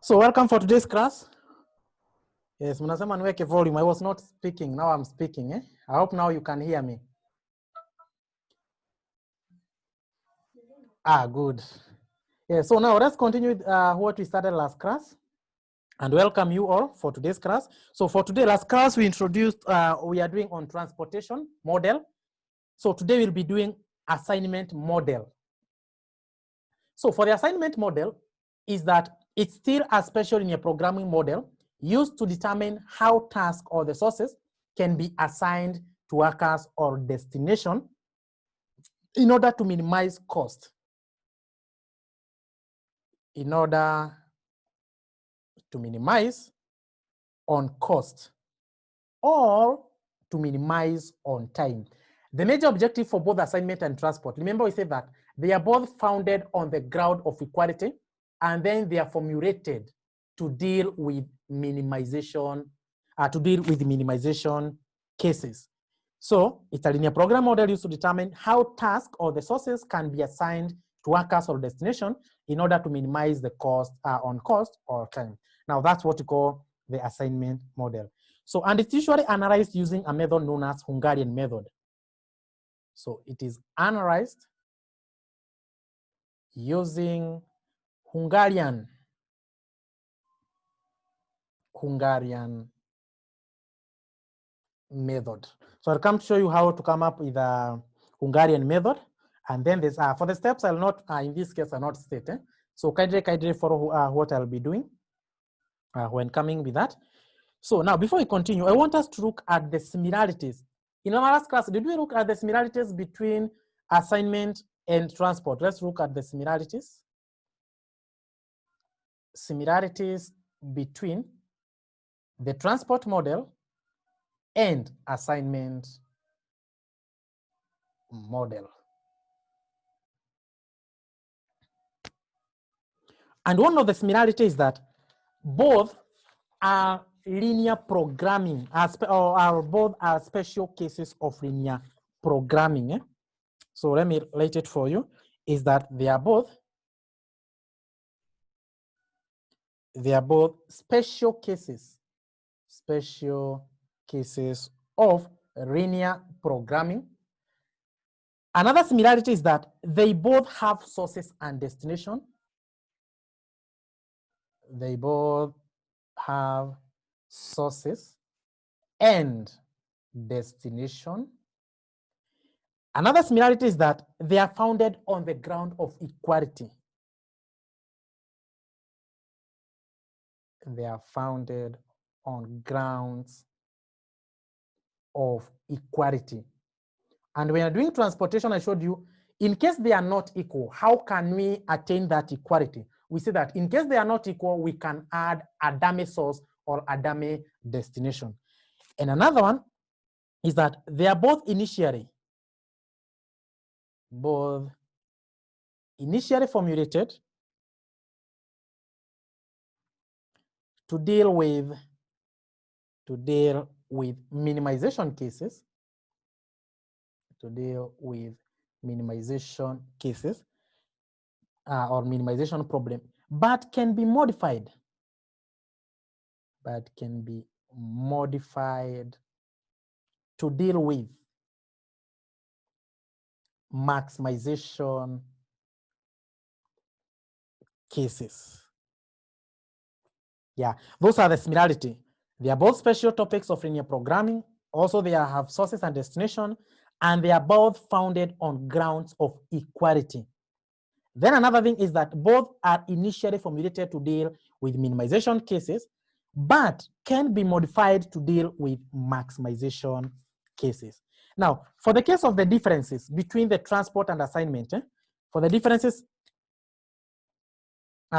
So welcome for today's class. Yes, mnasema niweke volume. I was not speaking. Now I'm speaking. I hope now you can hear me. Good. Yeah, so now let's continue with what we started last class and welcome you all for today's class. So for today, last class we introduced, we are doing on transportation model. So today we'll be doing assignment model. So for the assignment model is that it's still a special linear programming model used to determine how tasks or the sources can be assigned to workers or destination in order to minimize cost. In order to minimize on cost or to minimize on time. The major objective for both assignment and transport, remember we said that they are both founded on the ground of equality, and then they are formulated to deal with minimization, cases. So it's a linear program model used to determine how tasks or the sources can be assigned to workers or destination in order to minimize the cost on cost or time. Now that's what we call the assignment model. So, and it's usually analyzed using a method known as Hungarian method. So it is analyzed using Hungarian method. So I'll come to show you how to come up with a Hungarian method. And then there's, for the steps, I'll not, in this case, I'll not state. So kindly follow what I'll be doing when coming with that. So now, before we continue, I want us to look at the similarities. In our last class, did we look at the similarities between assignment and transport? Let's look at the similarities. Similarities between the transport model and assignment model. And one of the similarities is that both are linear programming, or both are special cases of linear programming. So let me write it for you, is that they are both special cases of linear programming. Another similarity is that they both have sources and destination. They both have sources and destination. Another similarity is that they are founded on the ground of equality. They are founded on grounds of equality. And when you're doing transportation, I showed you, in case they are not equal, how can we attain that equality? We say that in case they are not equal, we can add a dummy source or a dummy destination. And another one is that they are both initially formulated to deal with minimization cases, or minimization problem, but can be modified. To deal with maximization cases. Yeah, those are the similarity. They are both special topics of linear programming. Also, they have sources and destination, and they are both founded on grounds of equality. Then another thing is that both are initially formulated to deal with minimization cases, but can be modified to deal with maximization cases. Now, for the case of the differences between the transport and assignment, for the differences,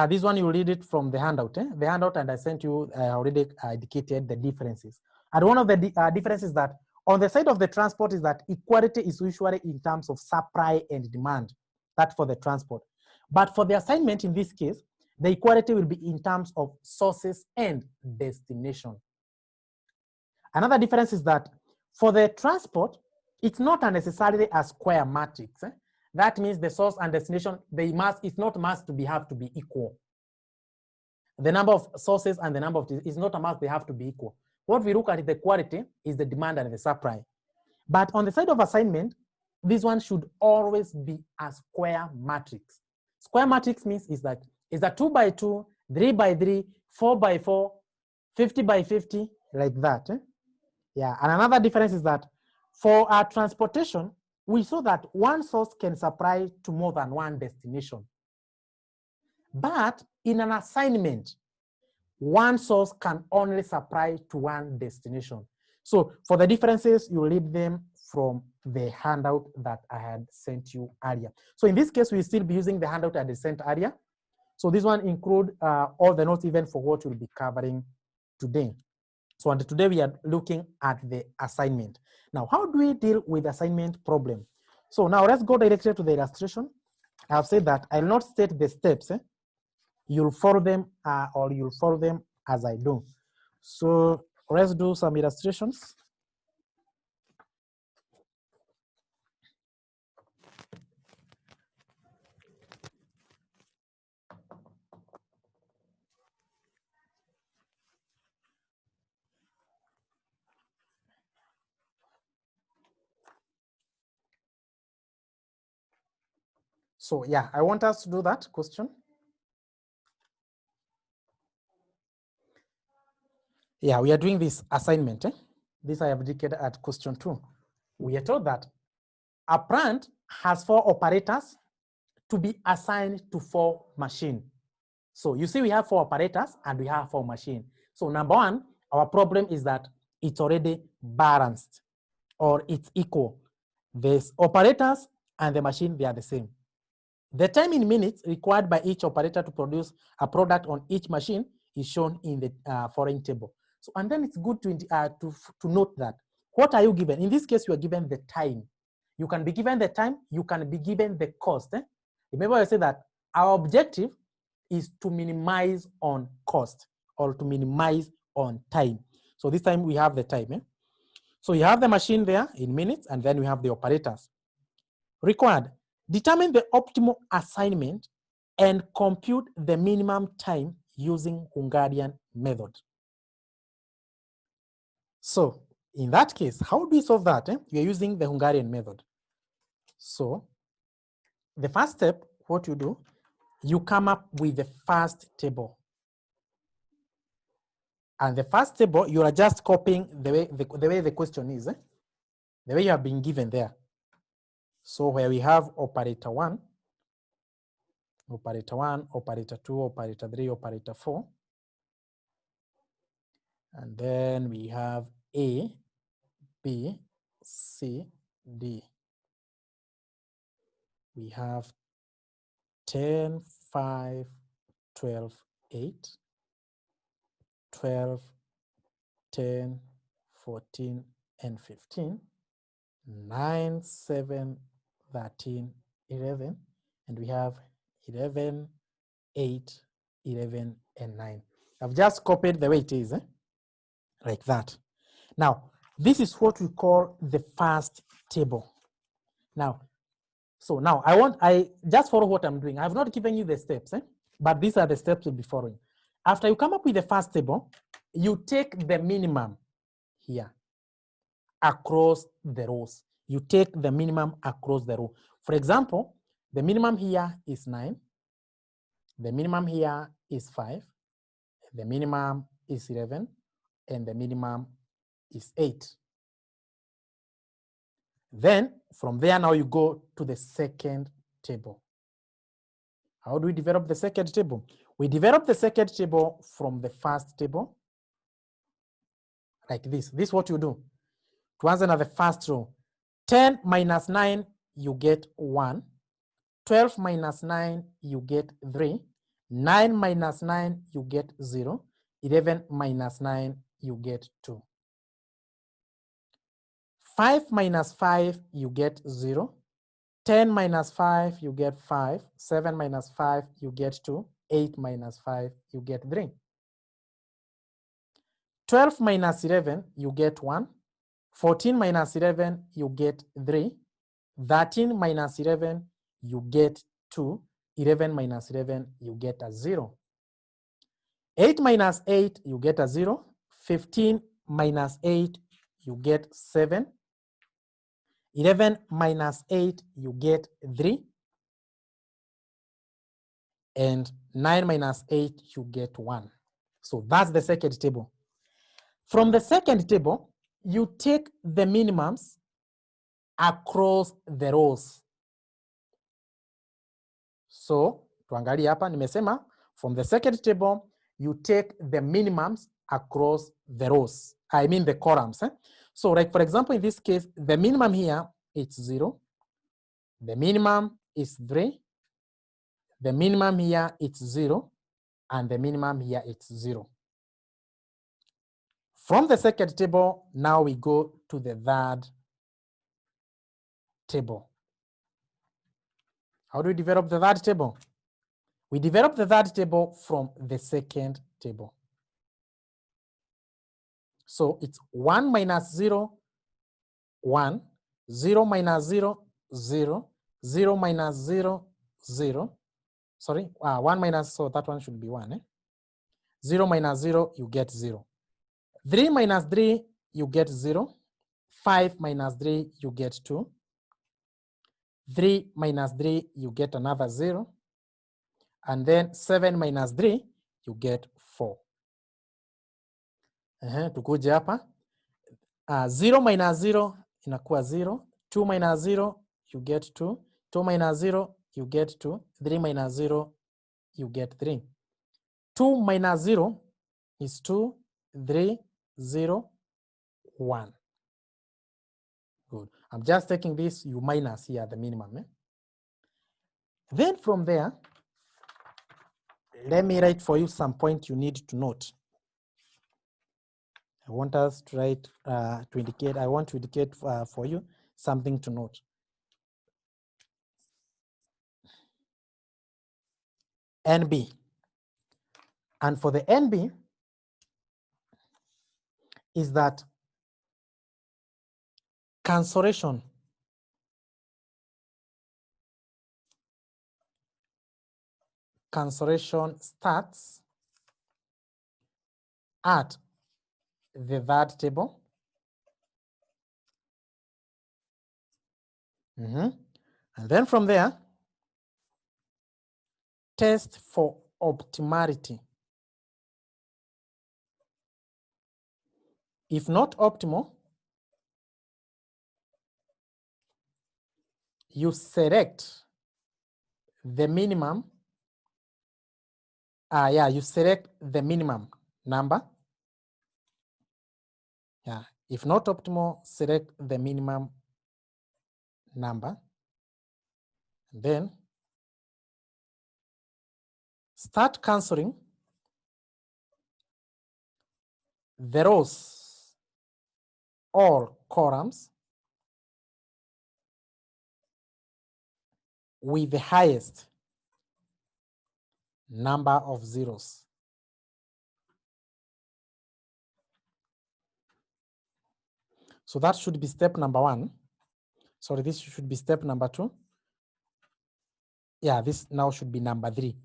this one you read it from the handout. The handout, and I sent you already indicated the differences. And one of the differences that on the side of the transport is that equality is usually in terms of supply and demand. That for the transport. But for the assignment in this case, the equality will be in terms of sources and destination. Another difference is that for the transport, it's not necessarily a square matrix. That means the source and destination, it's not must to have to be equal. the number of sources and the number of, is not a must, they have to be equal. What we look at the quality is the demand and the supply. But on the side of assignment, this one should always be a square matrix. Square matrix means is that is a 2 by 2, 3 by 3, 4 by 4, 50 by 50, like that. Yeah, and another difference is that for our transportation, we saw that one source can supply to more than one destination. But in an assignment, one source can only supply to one destination. So for the differences, you read them from the handout that I had sent you earlier. So in this case, we'll still be using the handout I had sent earlier. So this one include all the notes even for what we'll be covering today. So and today we are looking at the assignment. Now, how do we deal with assignment problem? So now let's go directly to the illustration. I've said that I'll not state the steps. You'll follow them or you'll follow them as I do. So let's do some illustrations. So yeah, I want us to do that question. Yeah, we are doing this assignment. This I have indicated at question 2. We are told that a plant has 4 operators to be assigned to 4 machines. So you see we have 4 operators and we have 4 machines. So number 1, our problem is that it's already balanced or it's equal. The operators and the machine, they are the same. The time in minutes required by each operator to produce a product on each machine is shown in the following table. So, and then it's good to note that what are you given? In this case, you are given the time. You can be given the time, you can be given the cost. Remember I said that our objective is to minimize on cost or to minimize on time. So this time we have the time. So you have the machine there in minutes and then we have the operators. Required, determine the optimal assignment and compute the minimum time using Hungarian method. So in that case, how do we solve that? You're using the Hungarian method. So the first step, what you do, you come up with the first table. And the first table, you are just copying the way the question is, the way you have been given there. So where we have operator 1, operator 2, operator 3, operator 4. And then we have A, B, C, D. We have 10, 5, 12, 8, 12, 10, 14, and 15, 9, 7, 13, 11, and we have 11, 8, 11, and 9. I've just copied the way it is, like that. Now, this is what we call the first table. Now, so now I just follow what I'm doing. I have not given you the steps, but these are the steps you'll be following. After you come up with the first table, you take the minimum here across the rows. You take the minimum across the row. For example, the minimum here is 9. The minimum here is 5. The minimum is 11. And the minimum is 8. Then from there now you go to the second table. How do we develop the second table? We develop the second table from the first table, like this. This is what you do. To answer the first row, 10 minus 9, you get 1. 12 minus 9, you get 3. 9 minus 9, you get 0. 11 minus 9, you get 2. 5 minus 5, you get 0. 10 minus 5, you get 5. 7 minus 5, you get 2. 8 minus 5, you get 3. 12 minus 11, you get 1. 14 minus 11, you get 3. 13 minus 11, you get 2. 11 minus 11, you get a 0. 8 minus 8, you get a 0. 15 minus 8, you get 7. 11 minus 8, you get 3. And 9 minus 8, you get 1. So that's the second table. From the second table, you take the minimums across the rows. So, tuangalie hapa nimesema, from the second table, you take the minimums across the rows. I mean the columns. So, like for example, in this case, the minimum here is 0. The minimum is 3. The minimum here is 0. And the minimum here is 0. From the second table, now we go to the third table. How do we develop the third table? We develop the third table from the second table. So it's 1 minus 0, 1, 0 minus 0, 0, 0 minus 0, 0. Sorry, 1 minus, so that one should be 1. 0 minus 0, you get 0. 3 minus 3, you get 0. 5 minus 3, you get 2. 3 minus 3, you get another 0. And then 7 minus 3, you get 4. Tukuje hapa. 0 minus 0 inakuwa 0. 2 minus 0, you get 2. 2 minus 0, you get 2. 3 minus 0, you get 3. 2 minus 0 is 2. 3, 0, 1. Good. I'm just taking this, you minus here the minimum. Then from there, let me write for you some point you need to note. I want us to write, I want to indicate for you something to note. NB. And for the NB is that cancellation starts at the third table. And then from there, test for optimality. If not optimal, you select the minimum. You select the minimum number. If not optimal, select the minimum number. And then start cancelling the rows or columns with the highest number of zeros. So that should be step number 1. Sorry, this should be step number 2. Yeah, this now should be number 3.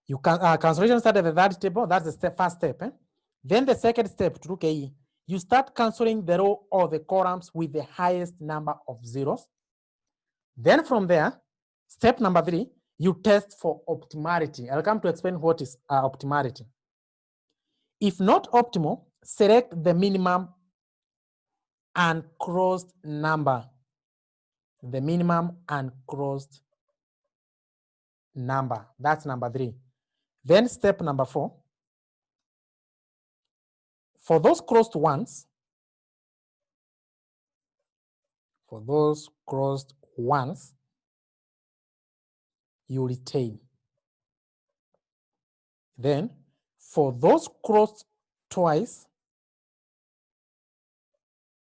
You can cancellation start at the third table. That's the first step. Then the second step, you start cancelling the row or the columns with the highest number of zeros. Then from there, step number 3, you test for optimality. I'll come to explain what is optimality. If not optimal, select the minimum uncrossed number. The minimum uncrossed number. That's number 3. Then step number 4. For those crossed ones, you retain. Then for those crossed twice,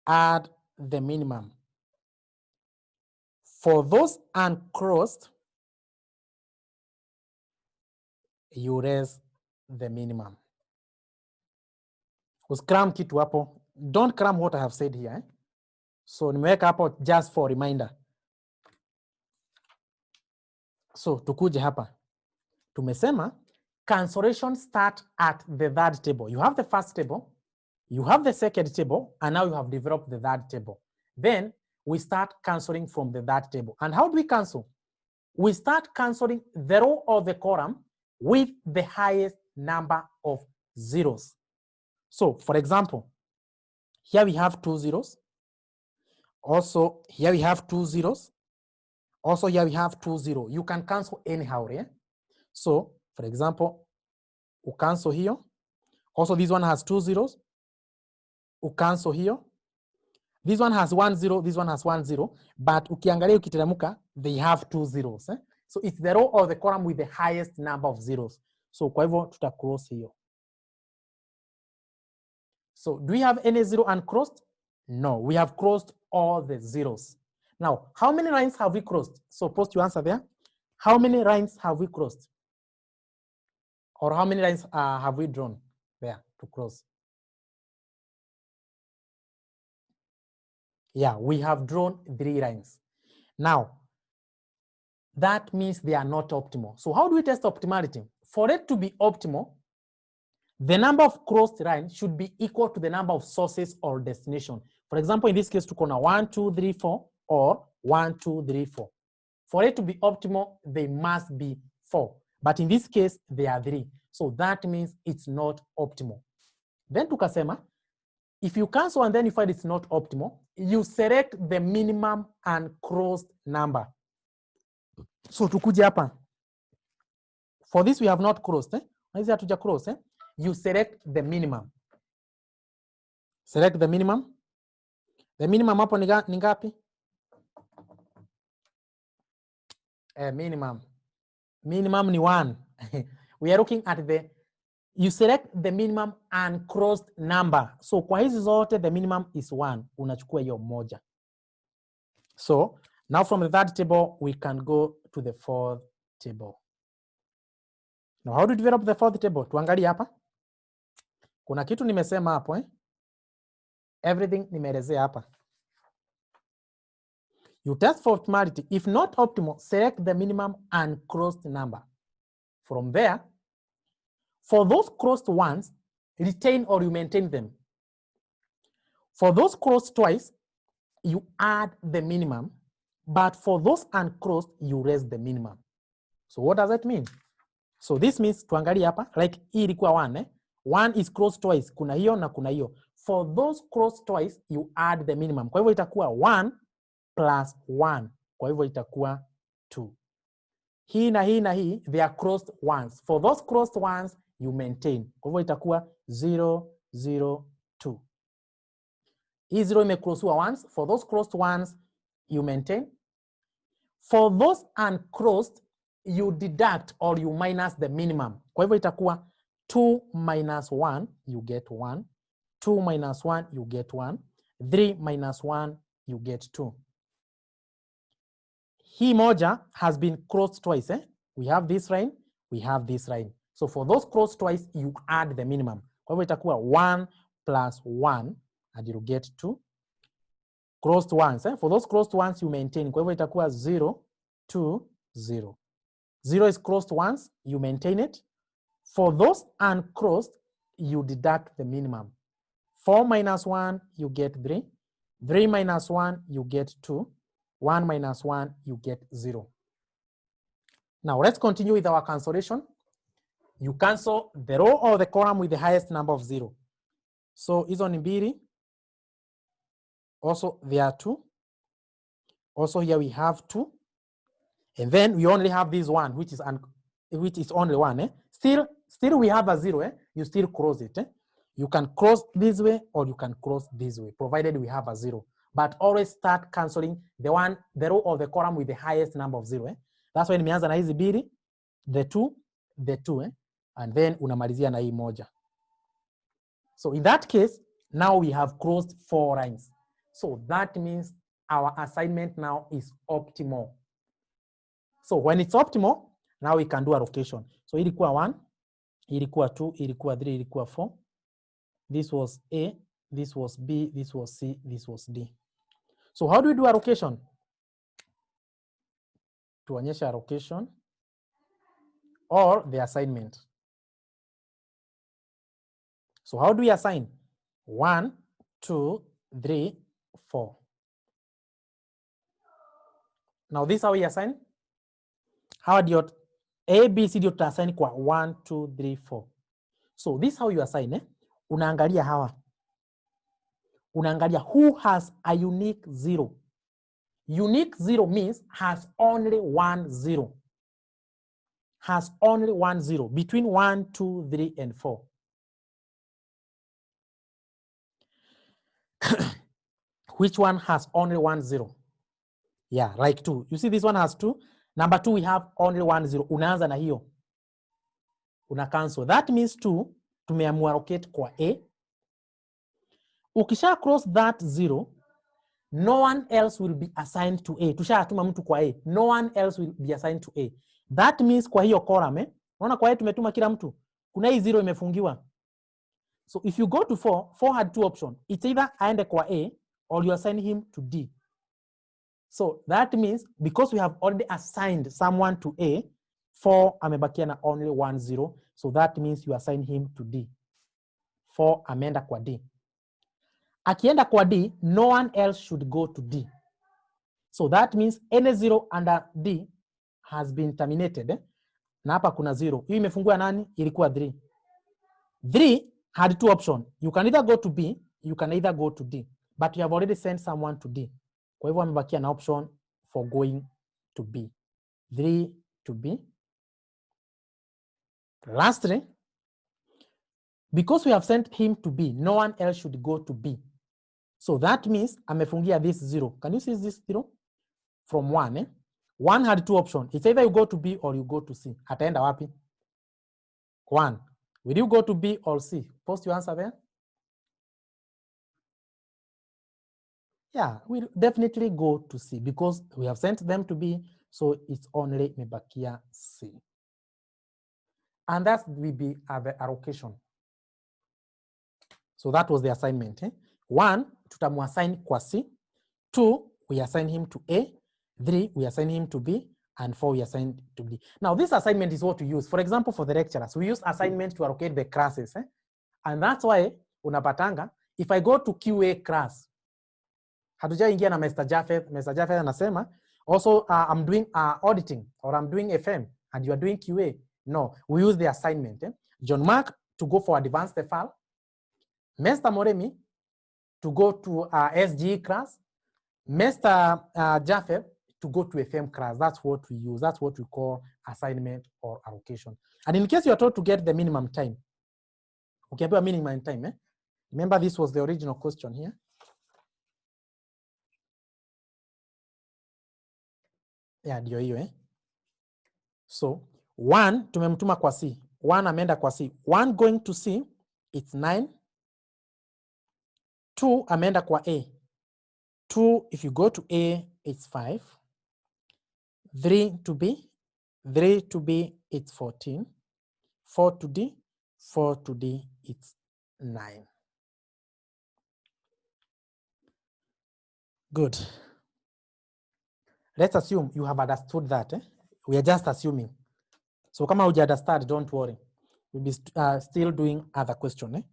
add the minimum. For those uncrossed, you raise the minimum. Uscram kitu hapo. Don't cram what I have said here. So nimeweka hapo just for reminder. So tukuje hapa. Tumesema cancellation start at the third table. You have the first table, you have the second table, and now you have developed the third table. Then we start cancelling from the third table. And how do we cancel? We start cancelling the row or the column with the highest number of zeros. So, for example, here we have 2 zeros. Also, here we have 2 zeros. Also, here we have 2 zeros. You can cancel anyhow, yeah? So, for example, we cancel here. Also, this one has 2 zeros. We cancel here. This one has 1 0, this one has 1 0. But ukiangalia ukiteremka, they have 2 zeros. Eh? So, it's the row or the column with the highest number of zeros. So, kwa hivyo tuta cross here. So, do we have any zero uncrossed? No, we have crossed all the zeros. Now, how many lines have we crossed? So, post your answer there. How many lines have we crossed? Or how many lines have we drawn there to cross? Yeah, we have drawn 3 lines. Now, that means they are not optimal. So how do we test optimality? For it to be optimal, the number of crossed lines should be equal to the number of sources or destination. For example, in this case, to corner 1, 2, 3, 4, or 1, 2, 3, 4. For it to be optimal, they must be 4. But in this case, they are 3. So that means it's not optimal. Then tukasema, if you cancel and then you find it's not optimal, you select the minimum uncrossed number. So tukuje hapa. For this we have not crossed. Hizi hatuja cross. You select the minimum. Select the minimum. The minimum hapo ni ngapi? Minimum. Minimum ni 1. We are looking at the, you select the minimum uncrossed number. So kwa hizi zote the minimum is 1. Unachukua hiyo moja. So now from the third table we can go to the fourth table. Now how do you develop the fourth table? Tuangalie hapa. Kuna kitu nimesema hapo Everything nimeelezea hapa. You test for optimality. If not optimal, select the minimum uncrossed number. From there, for those crossed ones, retain or you maintain them. For those crossed twice, you add the minimum, but for those uncrossed, you raise the minimum. So what does that mean? So this means, tuangalie hapa, like hii ilikuwa 1, 1 is crossed twice, kuna hiyo na kuna hiyo. For those crossed twice, you add the minimum. Kwa hivyo itakuwa 1 plus 1. Kwa hivyo itakuwa 2. Hii na hii na hii, they are crossed once. For those crossed ones, you maintain. Kwa hivyo itakuwa 0, 0, 2. Hii 0 imecrossiwa once. For those crossed ones, you maintain. For those uncrossed, you deduct or you minus the minimum. Kwa hivyo itakuwa 2 minus 1, you get 1. 2 minus 1, you get 1. 3 minus 1, you get 2. Hii moja has been crossed twice. We have this line, we have this line. So for those crossed twice, you add the minimum. Kwa hivyo itakuwa 1 plus 1, and you get 2. Crossed ones. For those crossed ones, you maintain. Kwa hivyo itakuwa 0, 2, 0. 0 is crossed once, you maintain it. For those uncrossed, you deduct the minimum. 4 minus 1, you get 3. 3 minus 1, you get 2. 1 minus 1, you get 0. Now let's continue with our cancellation. You cancel the row or the column with the highest number of 0. So hizo ni mbili. Also there are 2. Also here we have 2. And then we only have this one, which is only 1. Still we have a 0. You still cross it. You can cross this way or you can cross this way, provided we have a 0. But always start cancelling the row or the column with the highest number of 0. That's why nimeanza na hizi mbili, the 2, and then unamalizia na hii moja. So in that case, now we have crossed 4 lines. So that means our assignment now is optimal. So when it's optimal, now we can do a rotation. So ilikuwa 1, ilikuwa 2, ilikuwa 3, ilikuwa 4. This was A, this was B, this was C, this was D. So how do we do a rotation? Tuonyesha rotation or the assignment. So how do we assign? 1, 2, 3, 4. Now this is how we assign. How do you A, B, C ndio assign kwa 1, 2, 3, 4. So this is how you assign. Unaangalia hawa. Unaangalia who has a unique 0. Unique 0 means has only 1 0. Has only 1 0 between 1, 2, 3, and 4. Which one has only 1 0? Yeah, like 2. You see this one has 2. Number 2, we have only 1 0. Unaanza na hiyo. Una cancel. That means 2, tumeamua allocate kwa A. Ukisha cross that 0, no one else will be assigned to A. Tushatuma mtu kwa A. No one else will be assigned to A. That means kwa hiyo column, unaona kwa A tumetuma kila mtu. Kuna hii 0 imefungiwa. So if you go to 4, 4 had 2 options. It's either aende kwa A or you assign him to D. So that means because we have already assigned someone to A, 4 amebakia na only 1 0. So that means you assign him to D. 4 ameenda kwa D. Akienda kwa D, no one else should go to D. So that means any 0 under D has been terminated. Na hapa kuna 0. Hii imefungua nani? Ilikuwa 3. 3 had 2 options. You can either go to B, you can either go to D. But you have already sent someone to D. Kwa hivyo amebakia na option for going to B. 3 to B. Lastly, because we have sent him to B, no one else should go to B. So that means amefungia this 0. Can you see this 0? From 1, 1 had 2 options. It's either you go to B or you go to C. Ataenda wapi? 1. Will you go to B or C? Post your answer there. Yeah, we'll definitely go to C because we have sent them to B, so it's only mebakia C. And that will be the allocation. So that was the assignment. 1, tutamuassign kwa C. 2, we assign him to A. 3, we assign him to B. And 4, we assign to D. Now, this assignment is what we use. For example, for the lecturers, we use assignment to allocate the classes. And that's why, unapatanga, if I go to QA class, hatujaingia na Mr. Japheth. Mr. Japheth anasema, also I'm doing auditing or I'm doing FM and you are doing QA. No, we use the assignment. John Mark to go for advanced FL. Mr. Moremi to go to SGE class. Mr. Japheth to go to FM class. That's what we use. That's what we call assignment or allocation. And in case you are told to get the minimum time, okay, minimum time. Remember, this was the original question here. Yeah, ndio hiyo So 1 tumemtuma kwa C. 1 ameenda kwa C. 1 going to C, it's 9. 2 ameenda kwa A. 2, if you go to A, it's 5. 3 to B. 3 to B, it's 14. 4 to D. 4 to D, it's 9. Good. Let's assume you have understood that. We are just assuming. So kama huja understand, don't worry. We'll be still doing other question.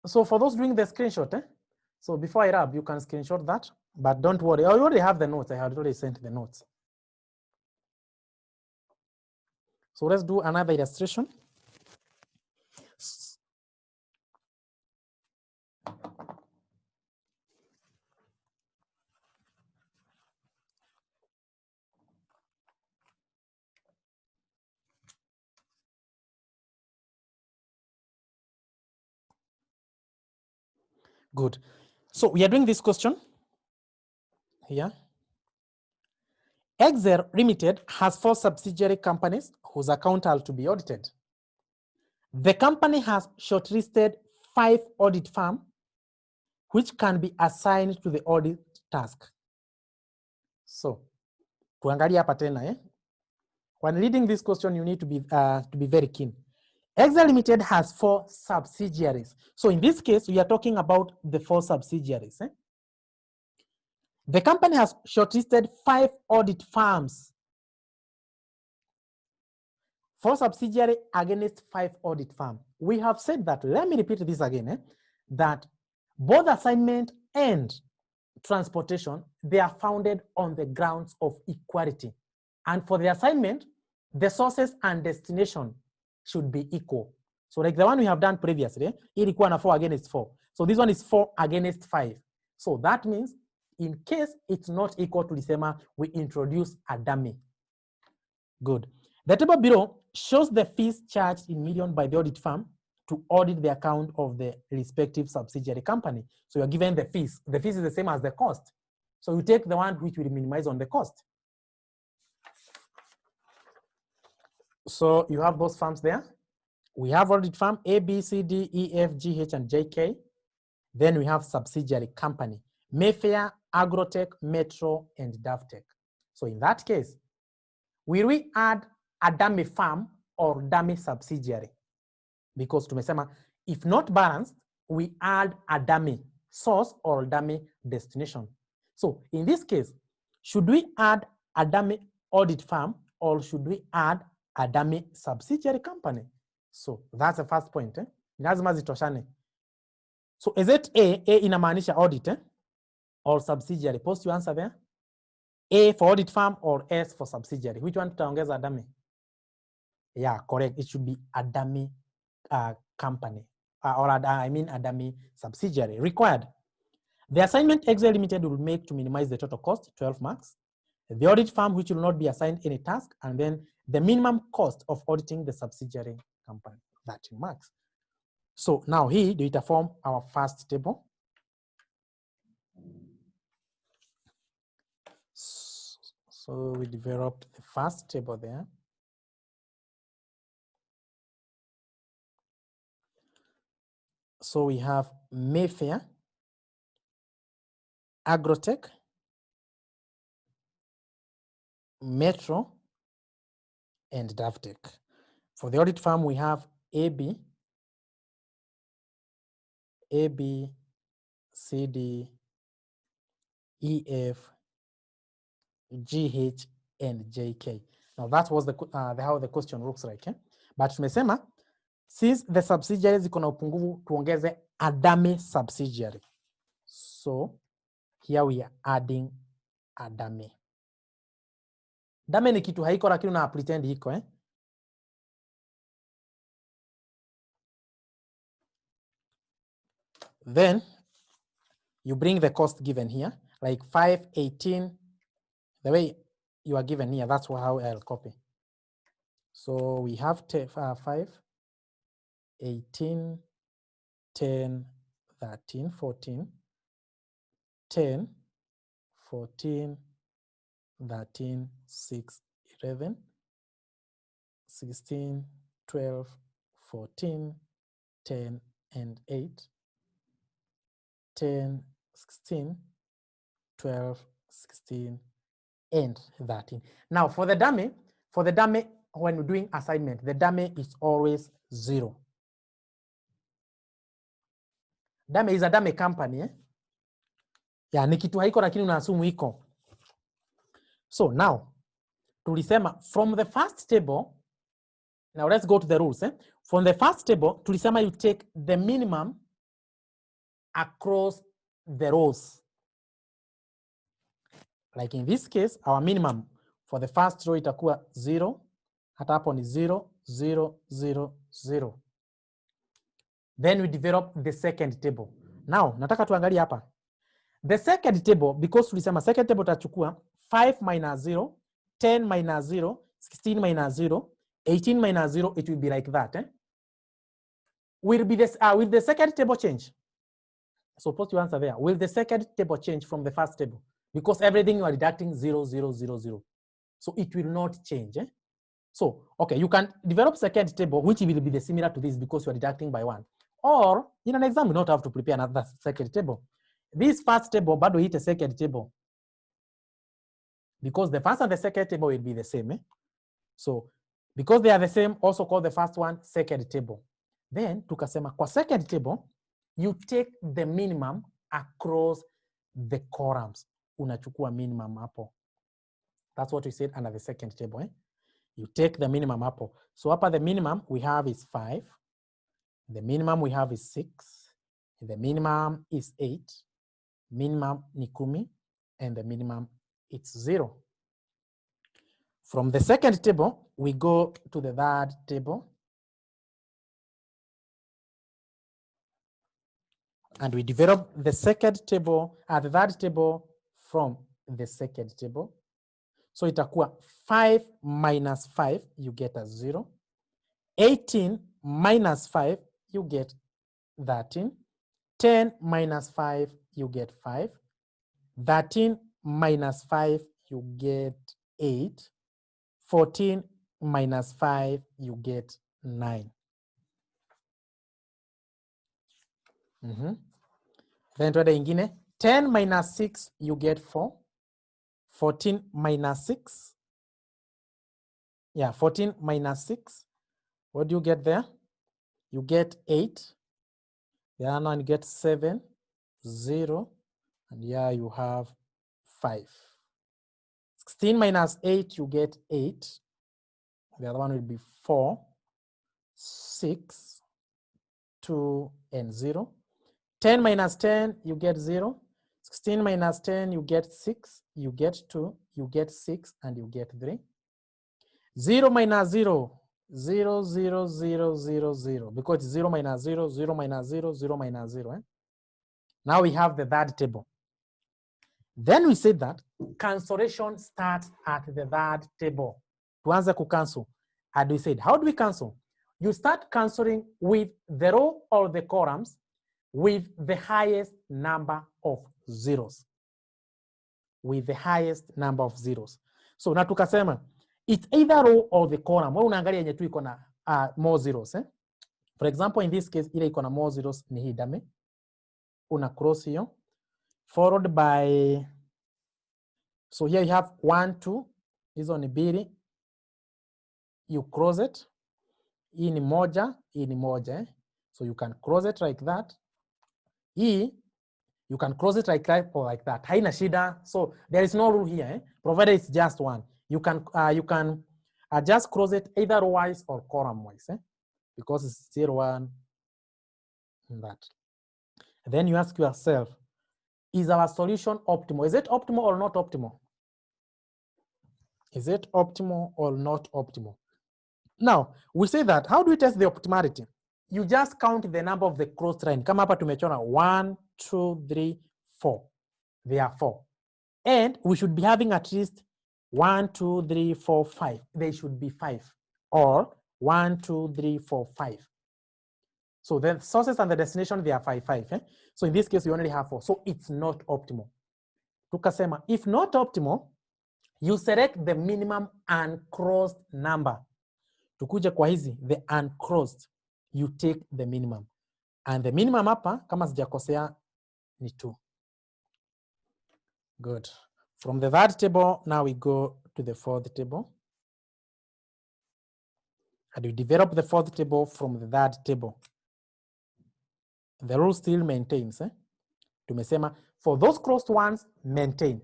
So for those doing the screenshot, so before I wrap, you can screenshot that, but don't worry. I already have the notes. I had already sent the notes. So let's do another illustration. Good. So we are doing this question here. Excel Limited has 4 subsidiary companies whose accounts are to be audited. The company has shortlisted 5 audit firms which can be assigned to the audit task. So, tuangalia hapa tena. When reading this question, you need to be very keen. Excel Limited has 4 subsidiaries. So in this case, we are talking about the 4 subsidiaries. The company has shortlisted 5 audit firms 4 subsidiary against 5 audit firm. We have said that, let me repeat this again, that both assignment and transportation, they are founded on the grounds of equality. And for the assignment, the sources and destination should be equal. So like the one we have done previously, ilikuwa na 4 against 4. So this one is 4 against 5. So that means in case it's not equal to Lisema, we introduce a dummy. Good. The table below shows the fees charged in million by the audit firm to audit the account of the respective subsidiary company. So you're given the fees. The fees is the same as the cost. So you take the one which will minimize on the cost. So you have those firms there. We have audit firm A, B, C, D, E, F, G, H, and J, K. Then we have subsidiary company, Mayfair, Agrotech, Metro, and Davtech. So in that case, will we add a dummy firm or dummy subsidiary? Because tumesema, if not balanced, we add a dummy source or dummy destination. So in this case, should we add a dummy audit firm or should we add a dummy subsidiary company? So that's the first point. Lazima zitoshane. So is it A inamaanisha audit or subsidiary? Post your answer there. A for audit firm or S for subsidiary. Which one tutaongeza a dummy? Yeah, correct. It should be a dummy company or a dummy subsidiary required. The assignment Excel Limited will make to minimize the total cost, 12 marks. The audit firm which will not be assigned any task, and then the minimum cost of auditing the subsidiary company, 13 marks. So now here, do it form our first table. So we developed the first table there. So we have Mayfair, Agrotech, Metro, and Davtech. For the audit firm, we have AB, C, D, E, F, G, H, and J, K. Now that was how the question looks like. But tumesema, since the subsidiaries iko na upungufu, tuongeze a dummy subsidiary. So here we are adding a dummy. Dummy ni kitu haiko lakini una pretend iko. Then you bring the cost given here, like 5, 18, the way you are given here, that's how I'll copy. So we have 5, 18, 10, 13, 14, 10, 14, 13, 6, 11, 16, 12, 14, 10, and 8, 10, 16, 12, 16, and 13. Now for the dummy, when we're doing assignment, the dummy is always 0. Dummy is a dummy company. Yeah, ni kitu haiko lakini unaasumu iko. So now, tulisema from the first table, now let's go to the rules. From the first table, tulisema you take the minimum across the rows. Like in this case, our minimum for the first row itakuwa 0, hata hapo ni 0, 0, 0, 0. Then we develop the second table. Now, nataka tuangalie hapa. The second table, because tulisema second table tachukua 5 minus 0, 10 minus 0, 16 minus 0, 18 minus 0, it will be like that. Will the second table change? So post your answer there. Will the second table change from the first table? Because everything you are deducting 0, 0, 0, 0. So it will not change. So, okay, you can develop second table, which will be similar to this because you are deducting by 1. Or in an exam, you don't have to prepare another second table. This first table, but we hit a second table. Because the first and the second table will be the same. So, because they are the same, also call the first one second table. Then, tukasema kwa second table, you take the minimum across the columns. Unachukua minimum hapo. That's what we said under the second table. You take the minimum hapo. So hapa the minimum we have is 5. The minimum we have is 6. The minimum is 8. Minimum ni 10. And the minimum it's 0. From the second table, we go to the third table. And we develop the second table, the third table from the second table. So itakuwa 5 minus 5, you get a 0. 18 minus 5, you get 13. 10 minus 5, you get 5. 13 minus 5, you get 8. 14 minus 5, you get 9. Then tuende ingine. 10 minus 6, you get 4. 14 minus 6. Yeah, 14 minus 6. What do you get there? You get 8. The other one you get 7, 0. And here you have 5. 16 minus 8, you get 8. The other one will be 4, 6, 2, and 0. 10 minus 10, you get 0. 16 minus 10, you get 6, you get 2, you get 6, and you get 3. 0 minus 0, 0, 0, 0, 0, 0. Because 0 minus 0, 0 minus 0, 0 minus 0. Eh? Now we have the third table. Then we said that cancellation starts at the third table. Tuanze kucancel. And we said, how do we cancel? You start cancelling with the row or the columns with the highest number of zeros. With the highest number of zeros. So na tukasema, it's either row or the column. Wewe unaangalia yenye tu iko na more zeros. Eh? For example, in this case, ile iko na more zeros ni hii dame. Una cross hiyo. Followed by, so here you have 1, 2. Hizo ni mbili. You cross it. Hii ni moja. Hii ni moja. Eh? So you can cross it like that. Hii, you can cross it like that or like that. Haina shida. So there is no rule here, eh? Provided it's just one. You can just cross it either wise or column wise, eh? Because it's still one in that. And then you ask yourself, is our solution optimal? Is it optimal or not optimal? Is it optimal or not optimal? Now, we say that, how do we test the optimality? You just count the number of the crossed line. Kama hapa tumechora 1, 2, 3, 4. There are 4. And we should be having at least 1, 2, 3, 4, 5. They should be 5. Or 1, 2, 3, 4, 5. So the sources and the destination, they are 5, 5. Eh? So in this case, we only have 4. So it's not optimal. Tukasema, if not optimal, you select the minimum uncrossed number. Tukuje kwa hizi, the uncrossed, you take the minimum. And the minimum hapa, kama sijakosea, ni 2. Good. From the third table, now we go to the fourth table. And we develop the fourth table from the third table. The rule still maintains. Eh? Tumesema, for those crossed ones, maintain.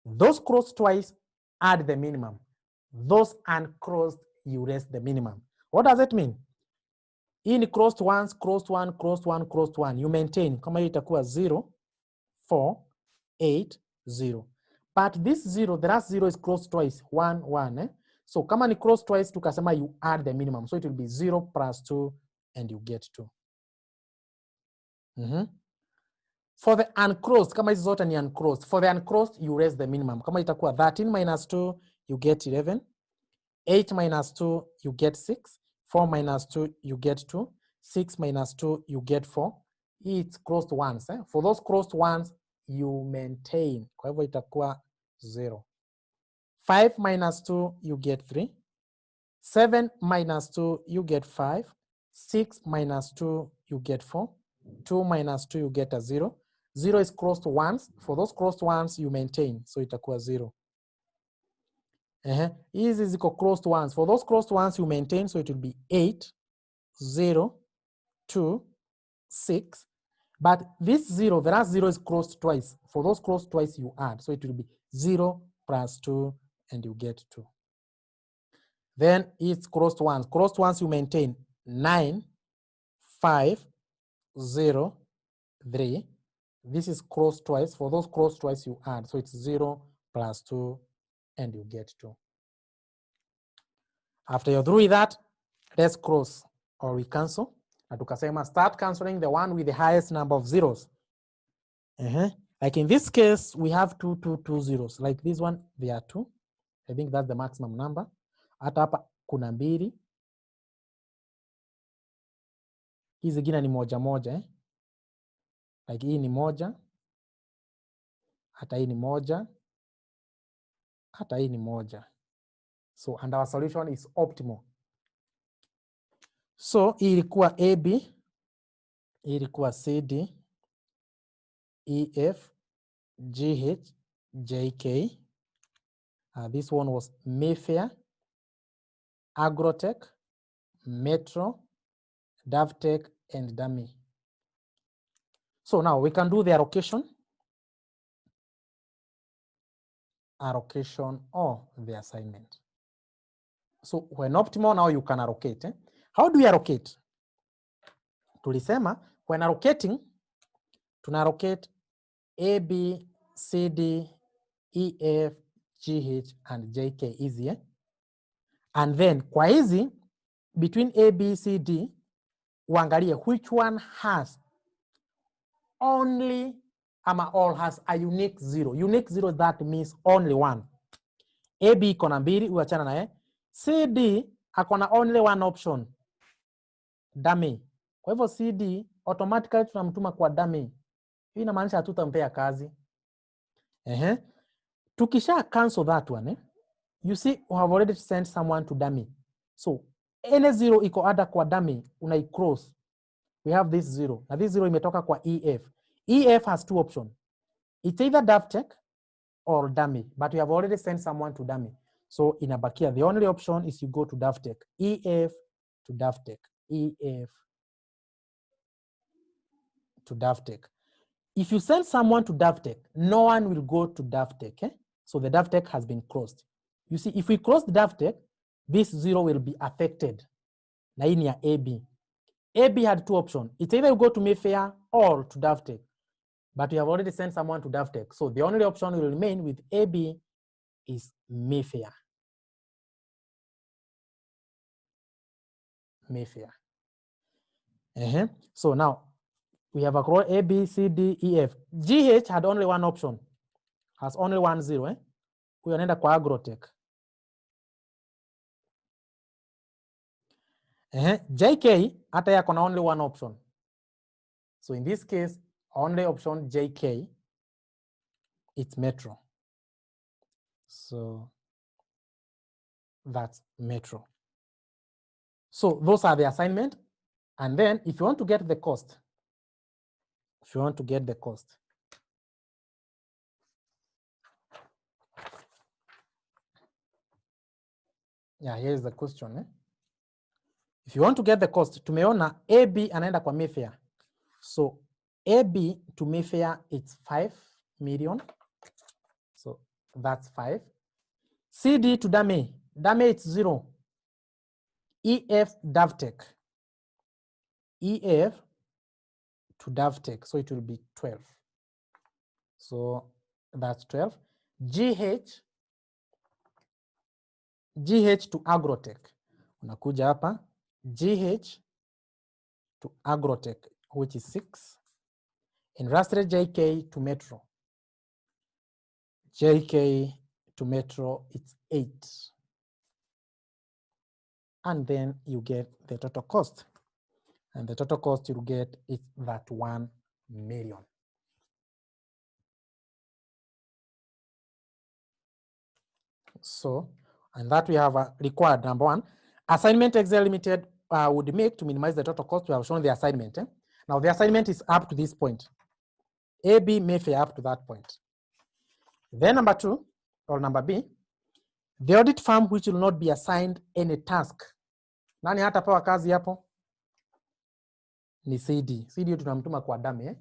Those crossed twice, add the minimum. Those uncrossed, you raise the minimum. What does it mean? In crossed ones, crossed one, crossed one, crossed one, you maintain. Kama hii itakuwa 0, 4, 8, 0. But this 0, the last 0 is crossed twice, 1, 1. Eh? So kama ni crossed twice, tukasema you add the minimum. So it will be 0 plus 2 and you get 2. For the uncrossed, kama hizi zote ni uncrossed. For the uncrossed, you raise the minimum. Kama itakuwa 13 minus 2, you get 11. 8 minus 2, you get 6. 4 minus 2, you get 2. 6 minus 2, you get 4. It's crossed ones. Eh? For those crossed ones, you maintain. Kwa hivyo itakuwa 0. 5 minus 2, you get 3. 7 minus 2, you get 5. 6 minus 2, you get 4. 2 minus 2, you get a 0. 0 is crossed once. For those crossed ones, you maintain. So itakuwa 0. Hizi ziko crossed ones. For those crossed ones, you maintain. So it will be 8, 0, 2, 6. But this 0, the last 0 is crossed twice. For those crossed twice, you add. So it will be 0 plus 2, and you get 2. Then it's crossed ones. Crossed ones you maintain 9, 5, 0, 3. This is crossed twice. For those crossed twice, you add. So it's 0 plus 2, and you get 2. After you're through with that, let's cross or we cancel. Na tukasema start canceling the one with the highest number of zeros. Like in this case, we have two zeros. Like this one, there are 2. I think that's the maximum number. Hata hapa kuna 2. Hizi zingine ni moja moja. Like hii ni moja. Hata hii ni moja. Hata hii ni moja. So, and our solution is optimal. So, hii ilikuwa AB. Hii ilikuwa CD. EF. GH. JK. This one was Mayfair, Agrotech, Metro, Davtech, and Dummy. So now we can do the allocation or the assignment. So when optimal, now you can allocate. How do we allocate? Tulisema, when allocating, tuna allocate A, B, C, D, E, F, G, H, and JK easy. And then kwa hizi, between A, B, C, D, uangalie which one has only ama all has a unique 0. Unique 0, that means only one. AB iko na 2, uachana naye. CD akona only one option, dummy. Kwa hivyo CD automatically tunamtuma kwa dummy. Hii inamaanisha hatutampea kazi. Tukisha cancel that one, you see we have already sent someone to dummy. So any 0 iko ada kwa dummy, unai cross. We have this 0. Na this 0 imetoka kwa EF. EF has 2 options. It's either Davtech or dummy, but we have already sent someone to dummy. So inabakia, the only option is you go to Davtech. EF to Davtech. EF to Davtech. If you send someone to Davtech, no one will go to Davtech. So the Davtech has been crossed. You see, if we cross the Davtech, this 0 will be affected. Na hii ni ya AB. AB had 2 options. It's either you go to Mayfair or to Davtech. But we have already sent someone to Davtech. So the only option will remain with AB is Mayfair. Mayfair. So now we have a row A, B, C, D, E, F. GH had only one option. Has only 1 0. We anaenda kwa Agrotech. JK hata yako na only one option. So in this case, only option JK, it's Metro. So that's Metro. So those are the assignment. And then if you want to get the cost, yeah, here's the question. If you want to get the cost, tumeona AB anaenda kwa Mayfair. So AB to Mayfair, it's 5 million. So that's 5. CD to Dummy, it's 0. EF Davtech. EF to Davtech, so it will be 12. So that's 12. GH to Agrotech. Unakuja hapa. GH to Agrotech, which is 6. And lastly, JK to Metro. JK to Metro, it's 8. And then you get the total cost. And the total cost you get is that 1 million. So, and that we have required, number 1, assignment Excel Limited would make to minimize the total cost. We have shown the assignment. Now the assignment is up to this point. AB Mayfair up to that point. Then number 2, or number B, the audit firm which will not be assigned any task. Nani hatapewa kazi hapo? Ni CD. CD tunamtuma kwa dummy.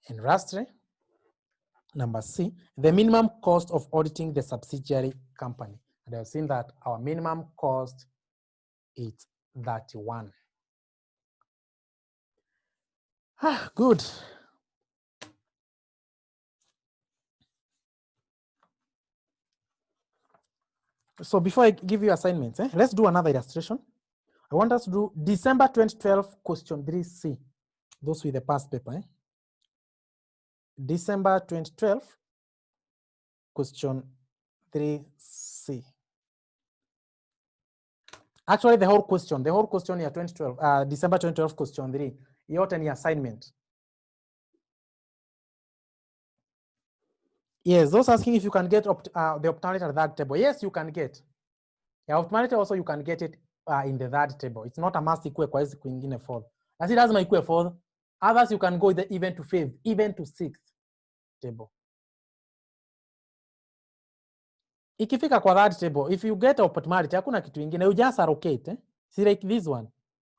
And lastly, number C, the minimum cost of auditing the subsidiary company. And I've seen that our minimum cost is 31. Good. So before I give you assignments, let's do another illustration. I want us to do December 2012 question 3C. Those with the past paper. December 2012 question 3C. Actually, the whole question here 2012, December 2012 question 3. Yote ni assignment. Yes, those asking if you can get the optimality at that table. Yes, you can get. Yeah, optimality also you can get it in the third table. It's not a must ikue kwa hizi kwingine fourth. Asi lazima ikue fourth. Others you can go even to fifth, even to sixth table. Ikifika kwa third table, if you get optimality, hakuna kitu ingine, you just allocate. See like this one.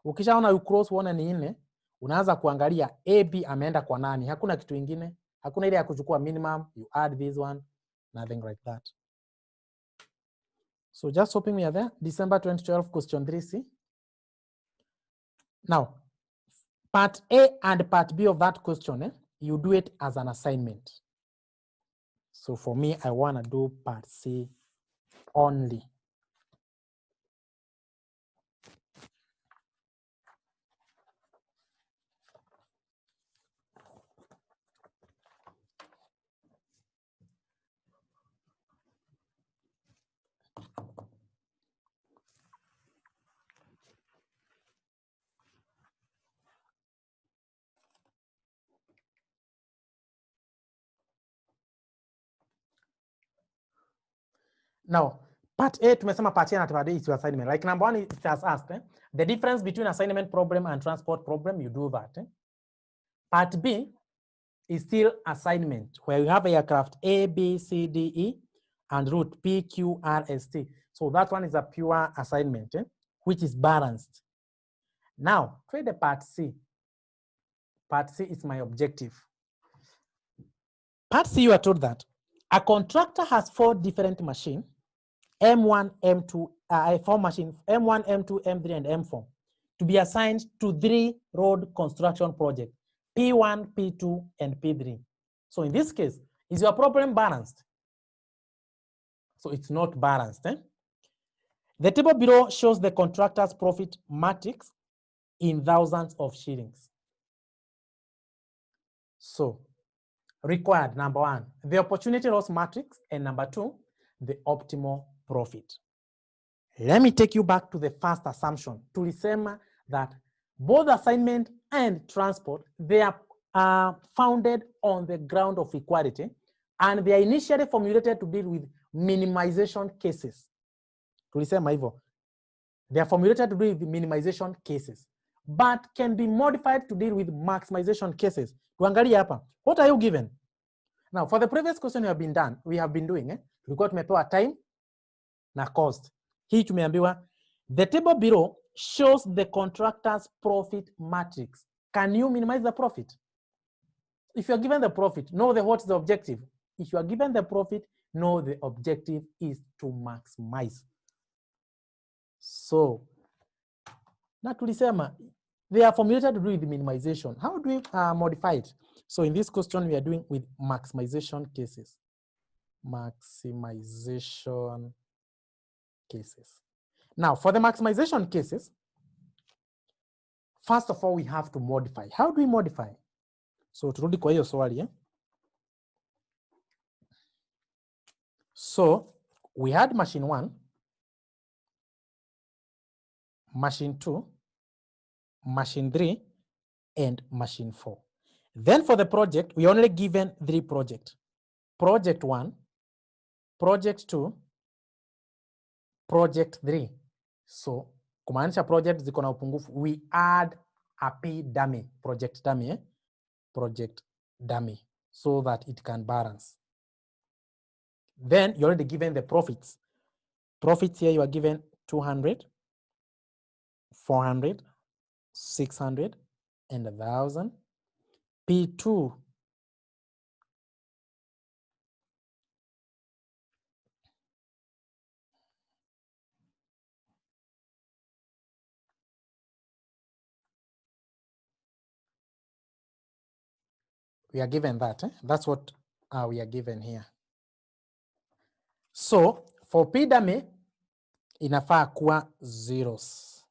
Ukishaona you cross uone ni 4, unaanza kuangalia AB ameenda kwa nani. Hakuna kitu ingine. Hakuna ile ya kuchukua minimum, you add this one, nothing like that. So just hoping we are there. December 2012 question 3C. Now, part A and part B of that question, you do it as an assignment. So for me, I want to do part C only. Now, part A, tumesema part A na part B is your assignment. Like number 1, it has asked, the difference between assignment problem and transport problem, you do that. Part B is still assignment, where you have aircraft A, B, C, D, E, and route P, Q, R, S, T. So that one is a pure assignment, which is balanced. Now, try the part C. Part C is my objective. Part C, you are told that a contractor has 4 different machines, M1, M2, 4 machines, M1, M2, M3, and M4, to be assigned to 3 road construction projects, P1, P2, and P3. So in this case, is your problem balanced? So it's not balanced. The table below shows the contractor's profit matrix in thousands of shillings. So required, number 1, the opportunity loss matrix, and number 2, the optimal profit. Let me take you back to the first assumption. Tulisema that both assignment and transport, they are founded on the ground of equality, and they are initially formulated to deal with minimization cases. Tulisema hivyo. They are formulated to deal with minimization cases, but can be modified to deal with maximization cases. Tuangalie hapa. What are you given? Now, for the previous question we have been doing, tulikuwa tumepewa time na cost. Hii tumeambiwa, the table below shows the contractor's profit matrix. Can you minimize the profit? If you are given the profit, know what is the objective. If you are given the profit, know the objective is to maximize. So, na tulisema, they are formulated to do with minimization. How do we modify it? So in this question, we are doing with maximization cases. Maximization cases. Now, for the maximization cases, first of all, we have to modify. How do we modify? So turudi kwa hiyo swali. So we had machine 1, machine 2, machine 3, and machine 4. Then for the project, we only given 3 projects. Project 1, project 2, project 3. So kumaanisha project ziko na upungufu, we add a P dummy, project dummy, project dummy, so that it can balance. Then you're already given the profits. Profits here you are given 200, 400, 600, and 1,000. P2, We are given that. That's what we are given here. So for P dummy, inafaa kuwa zeros.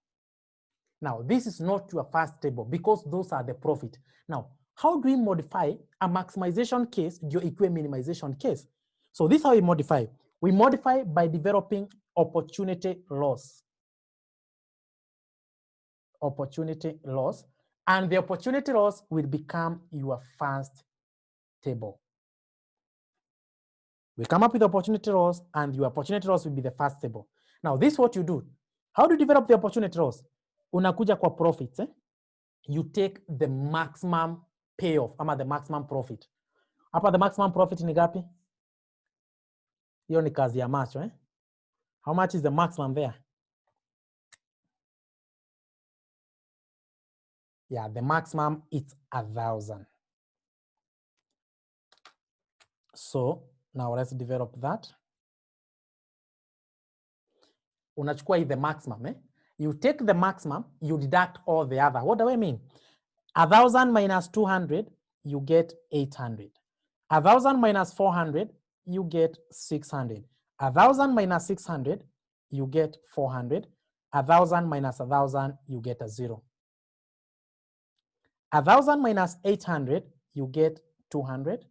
Now, this is not your first table because those are the profit. Now, how do we modify a maximization case to equal minimization case? So this is how we modify. We modify by developing opportunity loss. Opportunity loss. And the opportunity loss will become your first table. We come up with opportunity loss and your opportunity loss will be the first table. Now, this is what you do. How do you develop the opportunity loss? Unakuja kwa profits. You take the maximum payoff ama the maximum profit. Hapa the maximum profit ni gapi? Hiyo ni kazi ya macho. How much is the maximum there? Yeah, the maximum is 1,000. So now let's develop that. Unachukua the maximum. You take the maximum, you deduct all the other. What do I mean? 1,000 minus 200, you get 800. 1,000 minus 400, you get 600. 1,000 minus 600, you get 400. 1,000 minus 1,000, you get a 0. 1,000 minus 800, you get 200.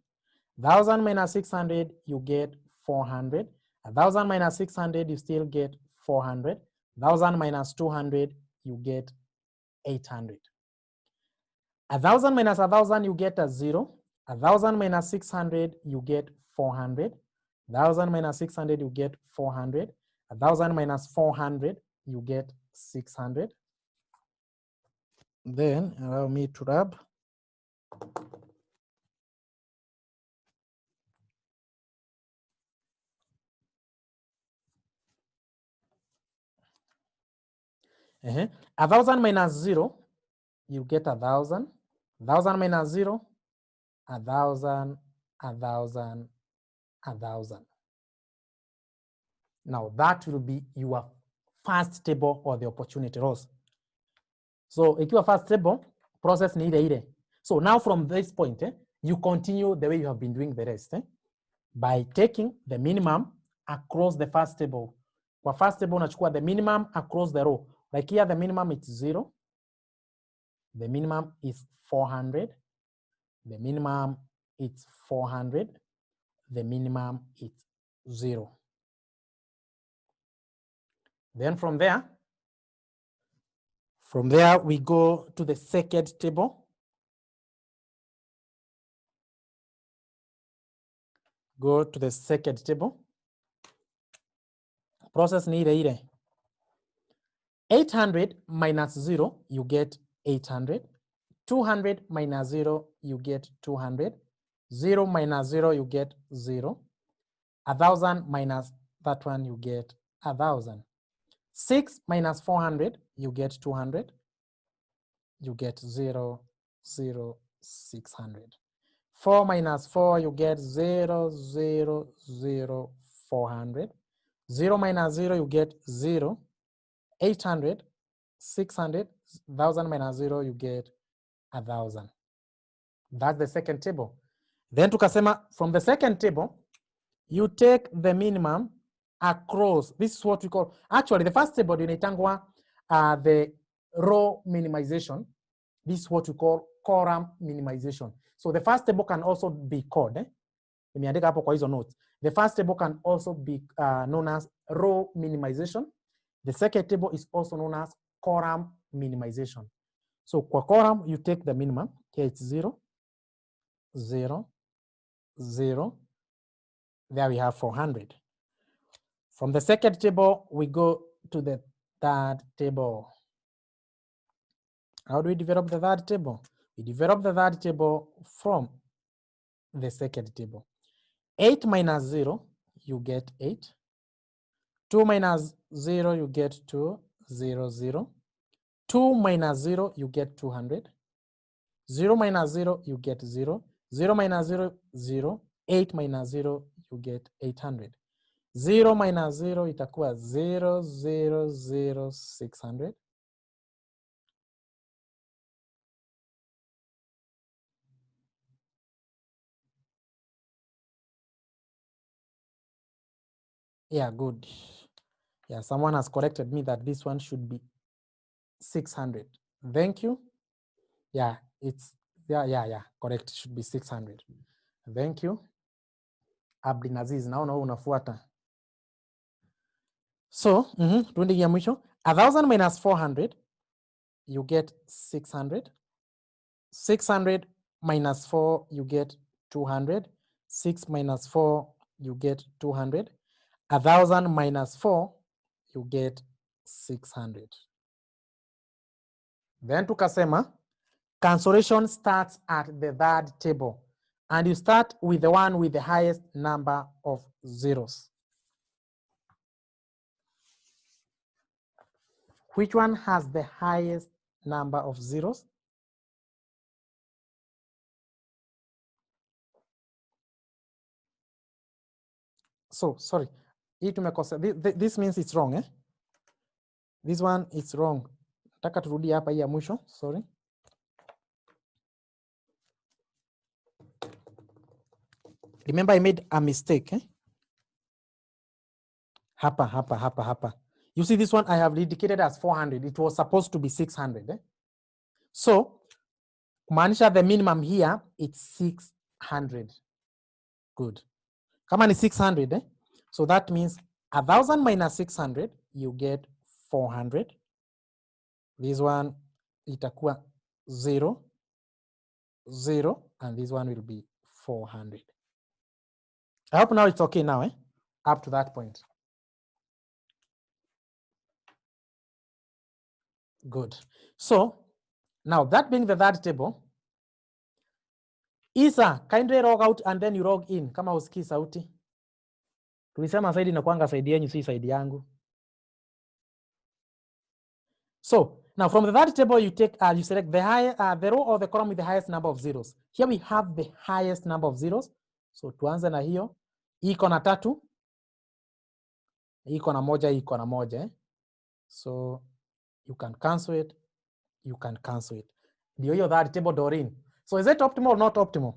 1,000 minus 600, you get 400. 1,000 minus 600, you still get 400. 1,000 minus 200, you get 800. 1,000 minus 1,000, you get a 0. 1,000 minus 600, you get 400. 1,000 minus 600, you get 400. 1,000 minus 400, you get 600. Then allow me to rub. Uh-huh. 1,000 minus 0, you get 1,000. 1,000 minus 0, 1,000, 1,000, 1,000. Now that will be your first table or the opportunity loss. So ikiwa first table, process ni ile. So now from this point, you continue the way you have been doing the rest. By taking the minimum across the first table. Kwa first table unachukua the minimum across the row. Like here the minimum is 0. The minimum is 400. The minimum is 400. The minimum is 0. Then from there we go to the second table. Go to the second table. Process ni ile. 800 minus 0, you get 800. 200 minus 0, you get 200. 0 minus 0, you get 0. 1,000 minus that one, you get 1,000. 6 minus 400, you get 200. You get 0, 0, 600. 4 minus 4, you get 0, 0, 0, 400. 0 minus 0, you get 0. 800, 600, 1,000 minus 0, you get 1,000. That's the second table. Then tukasema from the second table, you take the minimum across. This is what we call, actually the first table inaitangwa the row minimization. This is what we call column minimization. So the first table can also be called, nimeandika hapo kwa hizo notes. The first table can also be known as row minimization. The second table is also known as column minimization. So kwa column, you take the minimum. Here it's 0, 0, 0. There we have 400. From the second table, we go to the third table. How do we develop the third table? We develop the third table from the second table. 8 minus 0, you get 8. 2 minus 0, you get 2, 0, 0. 2 minus 0, you get 200. 0 minus 0, you get 0. 0 minus 0, 0. 8 minus 0, you get 800. 0 minus 0 itakuwa 0, 0, 0, 600. Yeah, good. Yeah, someone has corrected me that this one should be 600. Thank you. Yeah, it's, yeah, correct. It should be 600. Thank you. Abdinaziz, naona unafuata. So, tuende ya mwisho. 1,000 minus 400, you get 600. 600 minus 4, you get 200. 6 minus 4, you get 200. 1,000 minus 4, you get 600. Then tukasema, cancellation starts at the third table, and you start with the one with the highest number of zeros. Which one has the highest number of zeros? So, sorry, this means it's wrong, eh? This one is wrong. Nataka turudi hapa hii ya mwisho, sorry. Remember I made a mistake, eh? Hapa. You see this one I have indicated as 400. It was supposed to be 600, eh? So, kumaanisha the minimum here, it's 600. Good. Kama ni 600, eh? So that means 1,000 minus 600, you get 400. This one, itakuwa 0, 0, and this one will be 400. I hope now it's okay now, eh? Up to that point. Good. So, now that being the third table, Isa, kindly log out and then you log in. Kama usikii sauti. Tulisema side inakuanga side yenyu, si side yangu. So, now from the third table, you take, you select the row or the column with the highest number of zeros. Here we have the highest number of zeros. So, tuanze na hiyo. Iko na 3. Iko na 1, iko na 1. Eh? So, you can cancel it. You can cancel it. Ndio hiyo third table, Doreen. So, is it optimal or not optimal?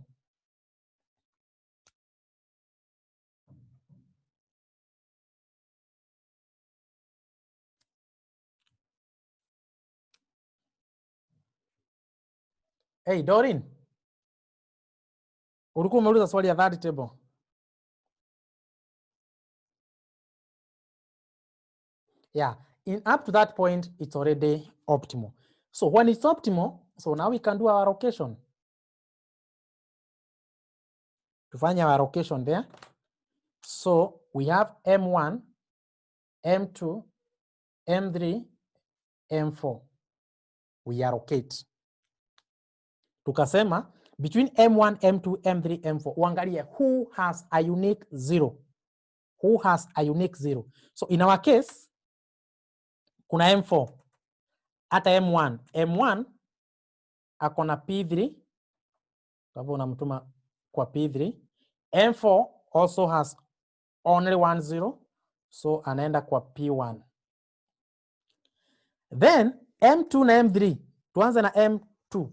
Hey, Doreen. Ulikuwa umeuliza swali ya third table. Yeah, up to that point, it's already optimal. So when it's optimal, so now we can do our allocation. Tufanye our allocation there. So we have M1, M2, M3, M4. We allocate. Tukasema, between M1, M2, M3, M4, uangalie who has a unique 0. Who has a unique 0. So in our case, kuna M4. Ata M1. M1, akona P3. Kwa hivyo unamtuma kwa P3. M4 also has only 1 0. So anaenda kwa P1. Then M2 na M3. Tuanze na M2.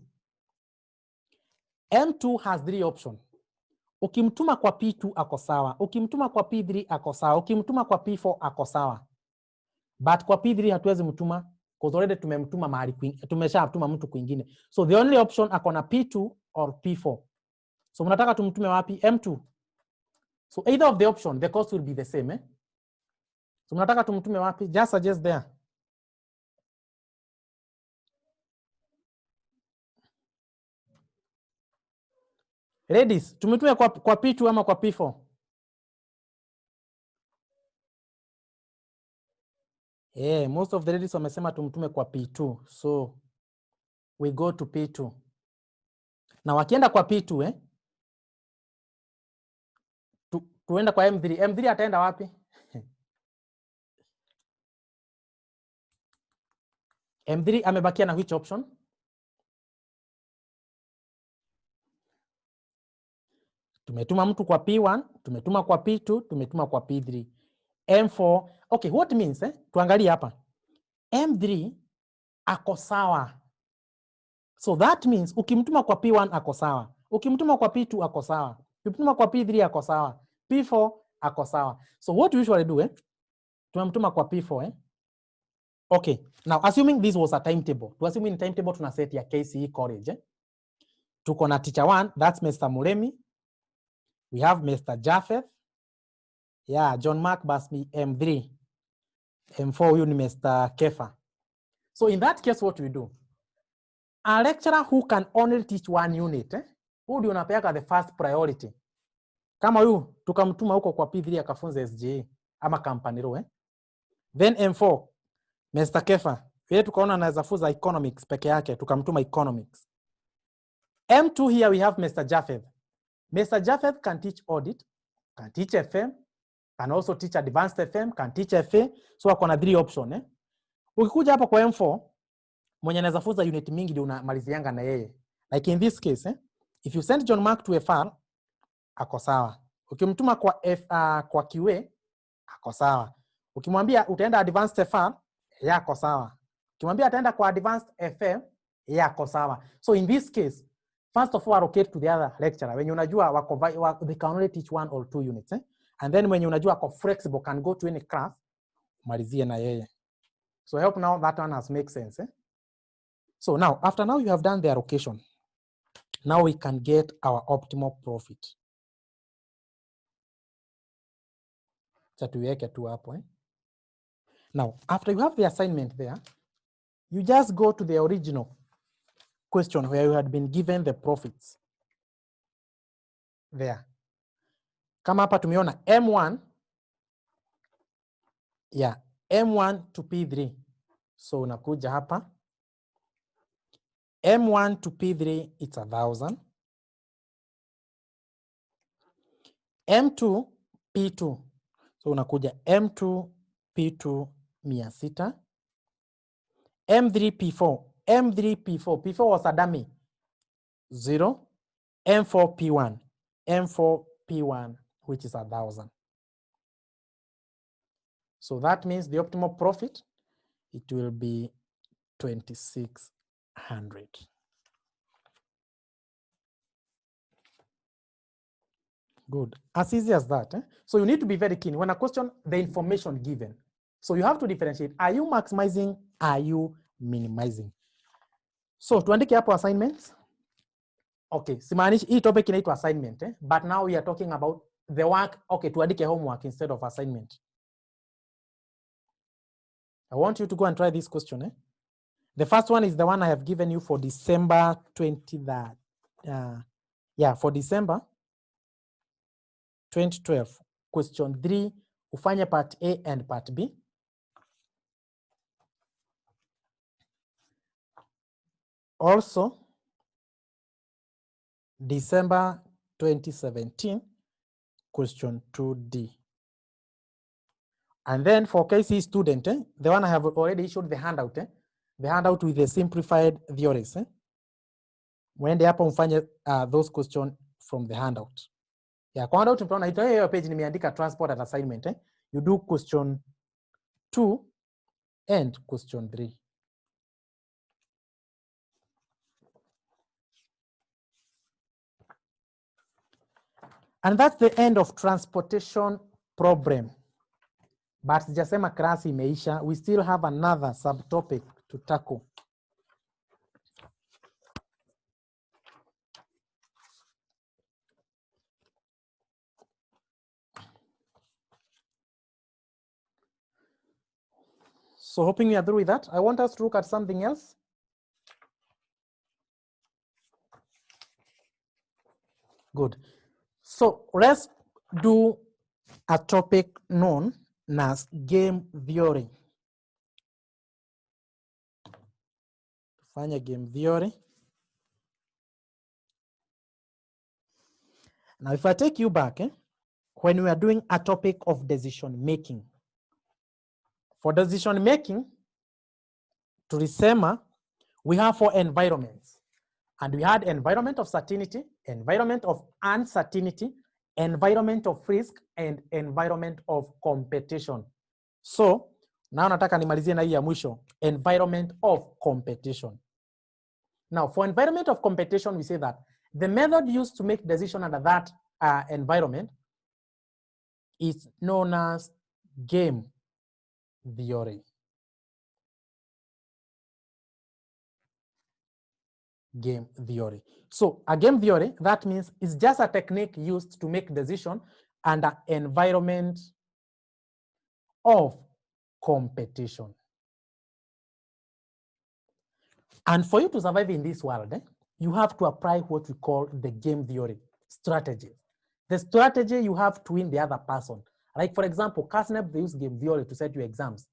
M2 has 3 options. Ukimtuma kwa P2 ako sawa. Ukimtuma kwa P3 ako sawa. Ukimtuma kwa P4 ako sawa. But kwa P3 hatuwezi mtuma because already tumemtuma mahali kwingine. Tumeshatuma mtu kwingine. So the only option ako na P2 or P4. So mnataka tumtume wapi? M2. So either of the option, the cost will be the same, eh? So mnataka tumtume wapi? Just suggest there. Ladies, tumtume kwa P2 ama kwa P4? Yeah, most of the ladies wamesema tumtume kwa P2. So we go to P2. Na wakienda kwa P2, eh? Tuenda kwa M3. M3 ataenda wapi? M3 amebakia na which option? Tumetuma mtu kwa P1, tumetuma kwa P2, tumetuma kwa P3. M4, okay, what means, eh? Tuangalie hapa. M3 ako sawa. So that means ukimtuma kwa P1 ako sawa. Ukimtuma kwa P2 ako sawa. Ukimtuma kwa P3 ako sawa. P4 ako sawa. So what we usually do, tumemtuma kwa P4, Okay, now assuming this was a timetable, to assuming timetable tuna set ya KCE college, tuko na teacher 1, that's Mr. Muremi. We have Mr. Japheth. Yeah, John Mark Basmi M3. M4 huyu ni Mr. Kefa. So in that case, what we do? A lecturer who can only teach one unit, who ndio unapeaka the first priority. Kama huyu tukamtuma huko kwa P3 akafunza SGA ama company row, Then M4 Mr. Kefa, yeye tukaona anaweza funza economics peke yake, tukamtuma economics. M2 here we have Mr. Japheth. Mr. Japheth can teach audit, can teach FM, can also teach advanced FM, can teach FA. So akona 3 option. Ukikuja hapa kwa M4, mwenye anaweza funza unit mingi ndio unamalizianga na yeye. Like in this case, if you send John Mark to FR, ako sawa. Ukimtuma kwa QA, ako sawa. Ukimwambia utaenda advanced FR, yako sawa. Ukimwambia ataenda kwa advanced FM, yako sawa. So in this case, first of all, allocate to the other lecturer. When unajua they can only teach 1 or 2 units. And then when unajua wako flexible, can go to any class, malizie na yeye. So I hope now that one has make sense. So now, after now you have done the allocation, now we can get our optimal profit. Tuweke tu hapo. Now, after you have the assignment there, you just go to the original question where you had been given the profits. There. Kama hapa tumeona M1, yeah, M1 to P3. So unakuja hapa. M1 to P3, it's 1,000. M2, P2. So unakuja M2, P2, 600. M3, P4. M3, P4. P4 was a dummy. 0. M4, P1. M4, P1, which is 1,000. So that means the optimal profit, it will be 2,600. Good. As easy as that. So you need to be very keen. When a question, the information given. So you have to differentiate. Are you maximizing? Are you minimizing? So tuandike hapo assignments. Okay, simaanishi hii topic inaitwa assignment, but now we are talking about the work. Okay, tuandike homework instead of assignment. I want you to go and try this question. The first one is the one I have given you for December 23rd. For December 2012. Question 3, ufanye part A and part B. Also, December 2017, question 2D. And then for KCE student, the one I have already issued the handout, the handout with the simplified theories. Mwende hapa mfanye those questions from the handout. Yeah, kwa handout mtaona hiyo page nimeandika transport and assignment. You do question 2 and question 3. And that's the end of transportation problem. But sijasema class imeisha. We still have another subtopic to tackle. So hoping you are through with that. I want us to look at something else. Good. So let's do a topic known as game theory. Fanya game theory. Now, if I take you back, when we are doing a topic of decision making. For decision making, tulisema, we have 4 environments. And we had environment of certainty, environment of uncertainty, environment of risk, and environment of competition. So, now nataka nimalizie na hii ya mwisho, environment of competition. Now, for environment of competition, we say that the method used to make decision under that environment is known as game theory. Game theory. So a game theory, that means it's just a technique used to make decision under environment of competition. And for you to survive in this world, you have to apply what we call the game theory strategy. The strategy you have to win the other person. Like for example, CASNEP, they use game theory to set your exams.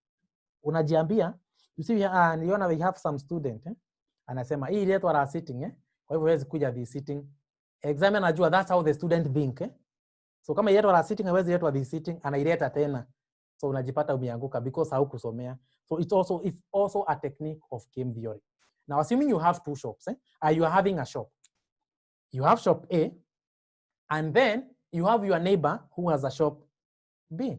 Unajiambia, you see, niona we have some student, anasema hii ile wala sitting, kwa hivyo huwezi kuja the sitting. Exam anajua, that's how the student think. So kama yetu wala sitting, hawezi yetu the sitting, anaileta tena. So unajipata umeanguka because haukusomea. So it's also a technique of game theory. Now, assuming you have two shops, you are having a shop. You have shop A, and then you have your neighbor who has a shop B.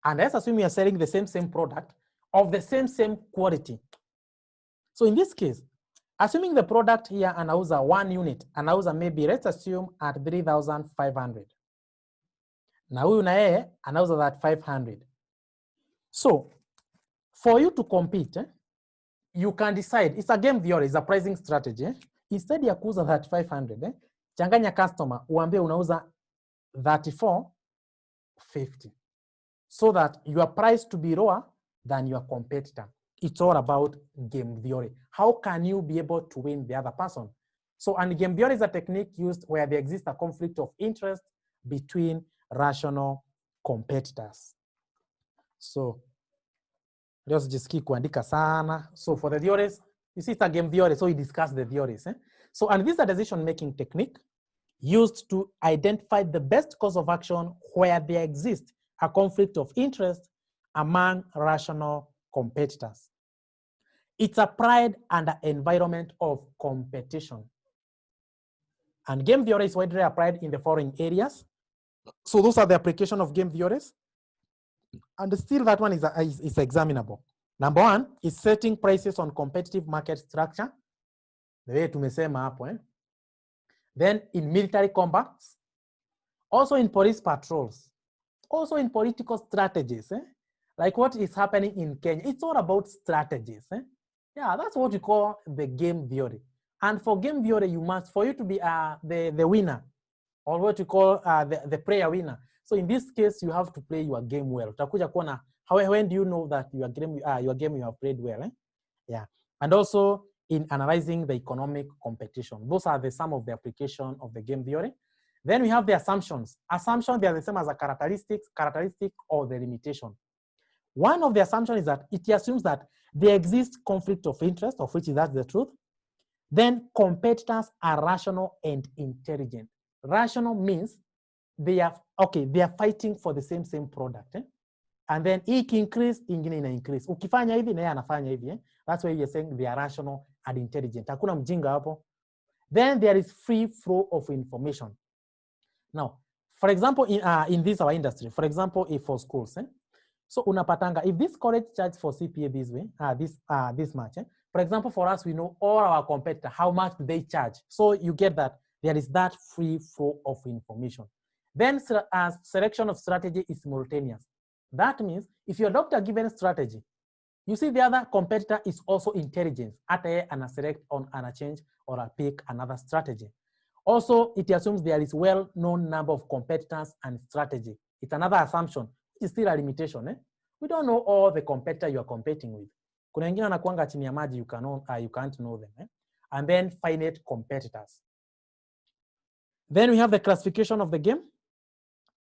And let's assume you are selling the same product of the same quality. So in this case, assuming the product here anauza 1 unit, anauza maybe, let's assume at 3,500. Na huyu na yeye anauza that 500. So for you to compete, you can decide, it's a game theory, it's a pricing strategy. Instead ya kuuza that 500, changanya customer, uambie unauza 34.50. So that your price to be lower than your competitor. It's all about game theory. How can you be able to win the other person? So, and game theory is a technique used where there exists a conflict of interest between rational competitors. So, just jisiki kuandika sana. So for the theories, you see it's a game theory, so we discuss the theories. So, and this is a decision-making technique used to identify the best course of action where there exists a conflict of interest among rational competitors. It's applied under environment of competition. And game theory is widely applied in the following areas. So those are the application of game theories. And still that one is examinable. Number one is setting prices on competitive market structure. The way tumesema hapo. Then in military combats. Also in police patrols. Also in political strategies. Like what is happening in Kenya. It's all about strategies. Yeah, that's what we call the game theory. And for game theory, you must, for you to be the winner, or what we call the player winner. So in this case, you have to play your game well. When do you know that your game you have played well? Yeah. And also in analyzing the economic competition. Those are some of the application of the game theory. Then we have the assumptions. Assumptions, they are the same as a characteristic or the limitation. One of the assumptions is that it assumes that there exists conflict of interest, of which that's the truth. Then competitors are rational and intelligent. Rational means they are fighting for the same product. And then iki increase, ingine ina increase. Ukifanya hivi na yeye anafanya hivi. That's why you're saying they are rational and intelligent. Hakuna mjinga hapo. Then there is free flow of information. Now, for example, in this our industry, for example, if for schools, so unapatanga, if this college charges for CPA this way, this much, for example, for us, we know all our competitors, how much do they charge? So you get that there is that free flow of information. Then selection of strategy is simultaneous. That means if you adopt a given strategy, you see the other competitor is also intelligent. At a select on and a change or a pick another strategy. Also, it assumes there is well-known number of competitors and strategy. It's another assumption. It's still a limitation. We don't know all the competitor you are competing with. Kuna wengine wanakuanga chini ya maji, you can't know them. And then finite competitors. Then we have the classification of the game.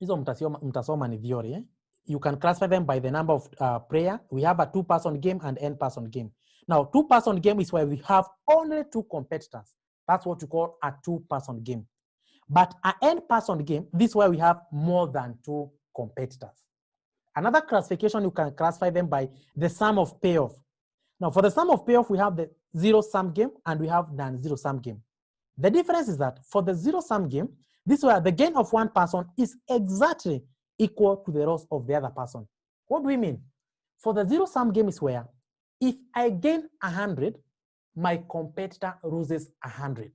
Hizo mtasoma ni theory. You can classify them by the number of player. We have a 2-person game and n-person game. Now, 2-person game is where we have only 2 competitors. That's what we call a 2-person game. But an n-person game, this is where we have more than 2 competitors. Another classification, you can classify them by the sum of payoff. Now, for the sum of payoff, we have the zero-sum game and we have non-zero-sum game. The difference is that for the zero-sum game, this is where the gain of one person is exactly equal to the loss of the other person. What do we mean? For the zero-sum game is where if I gain 100, my competitor loses 100.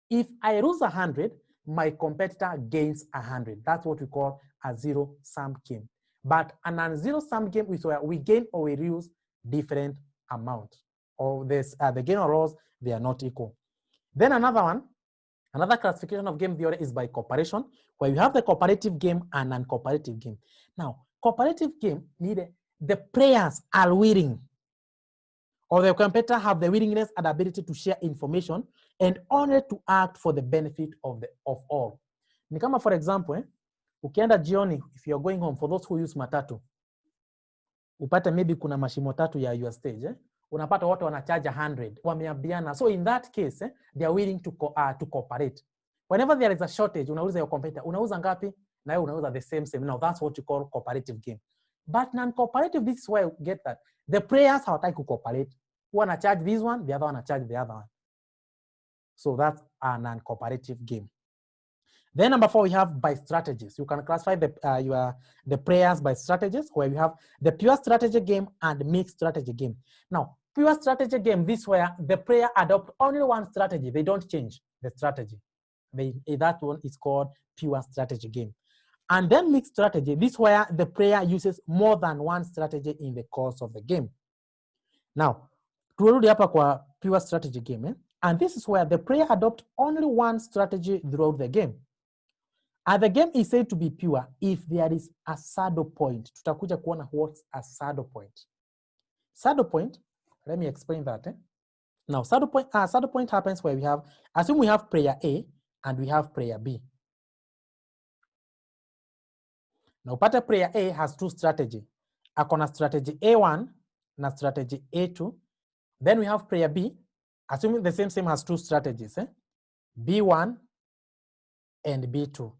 If I lose 100, my competitor gains 100. That's what we call a zero-sum game. But a non-zero-sum game is where we gain or we lose different amount. Or this, the gain or loss, they are not equal. Then another one, another classification of game theory is by cooperation, where you have the cooperative game and non-cooperative game. Now, cooperative game, the players are willing, or the competitor have the willingness and ability to share information and only to act for the benefit of all. Ni kama for example, ukienda jioni, if you're going home, for those who use matatu, upate maybe kuna mashimo tatu ya your stage, unapata wote wanacharge 100, wameambiana. So in that case, they are willing to cooperate. Whenever there is a shortage, unauliza your competitor, unauza ngapi? Na wewe unauza the same. Now that's what you call cooperative game. But non-cooperative, this is where you get that. The players hawataki to cooperate. One charge this one, the other one charge the other one. So that's a non-cooperative game. Then number 4, we have by strategies. You can classify the players by strategies, where you have the pure strategy game and mixed strategy game. Now, pure strategy game, this where the player adopt only one strategy. They don't change the strategy. That one is called pure strategy game. And then mixed strategy, this where the player uses more than one strategy in the course of the game. Now, turudi hapa kwa pure strategy game, and this is where the player adopt only one strategy throughout the game. And the game is said to be pure if there is a saddle point. Tutakuja kuona what's a saddle point. Saddle point, let me explain that. Now, saddle point happens where we have, assume we have player A and we have player B. Now, player A has two strategies. Akona strategy A1 na strategy A2. Then we have player B, assuming the same has two strategies, B1 and B2.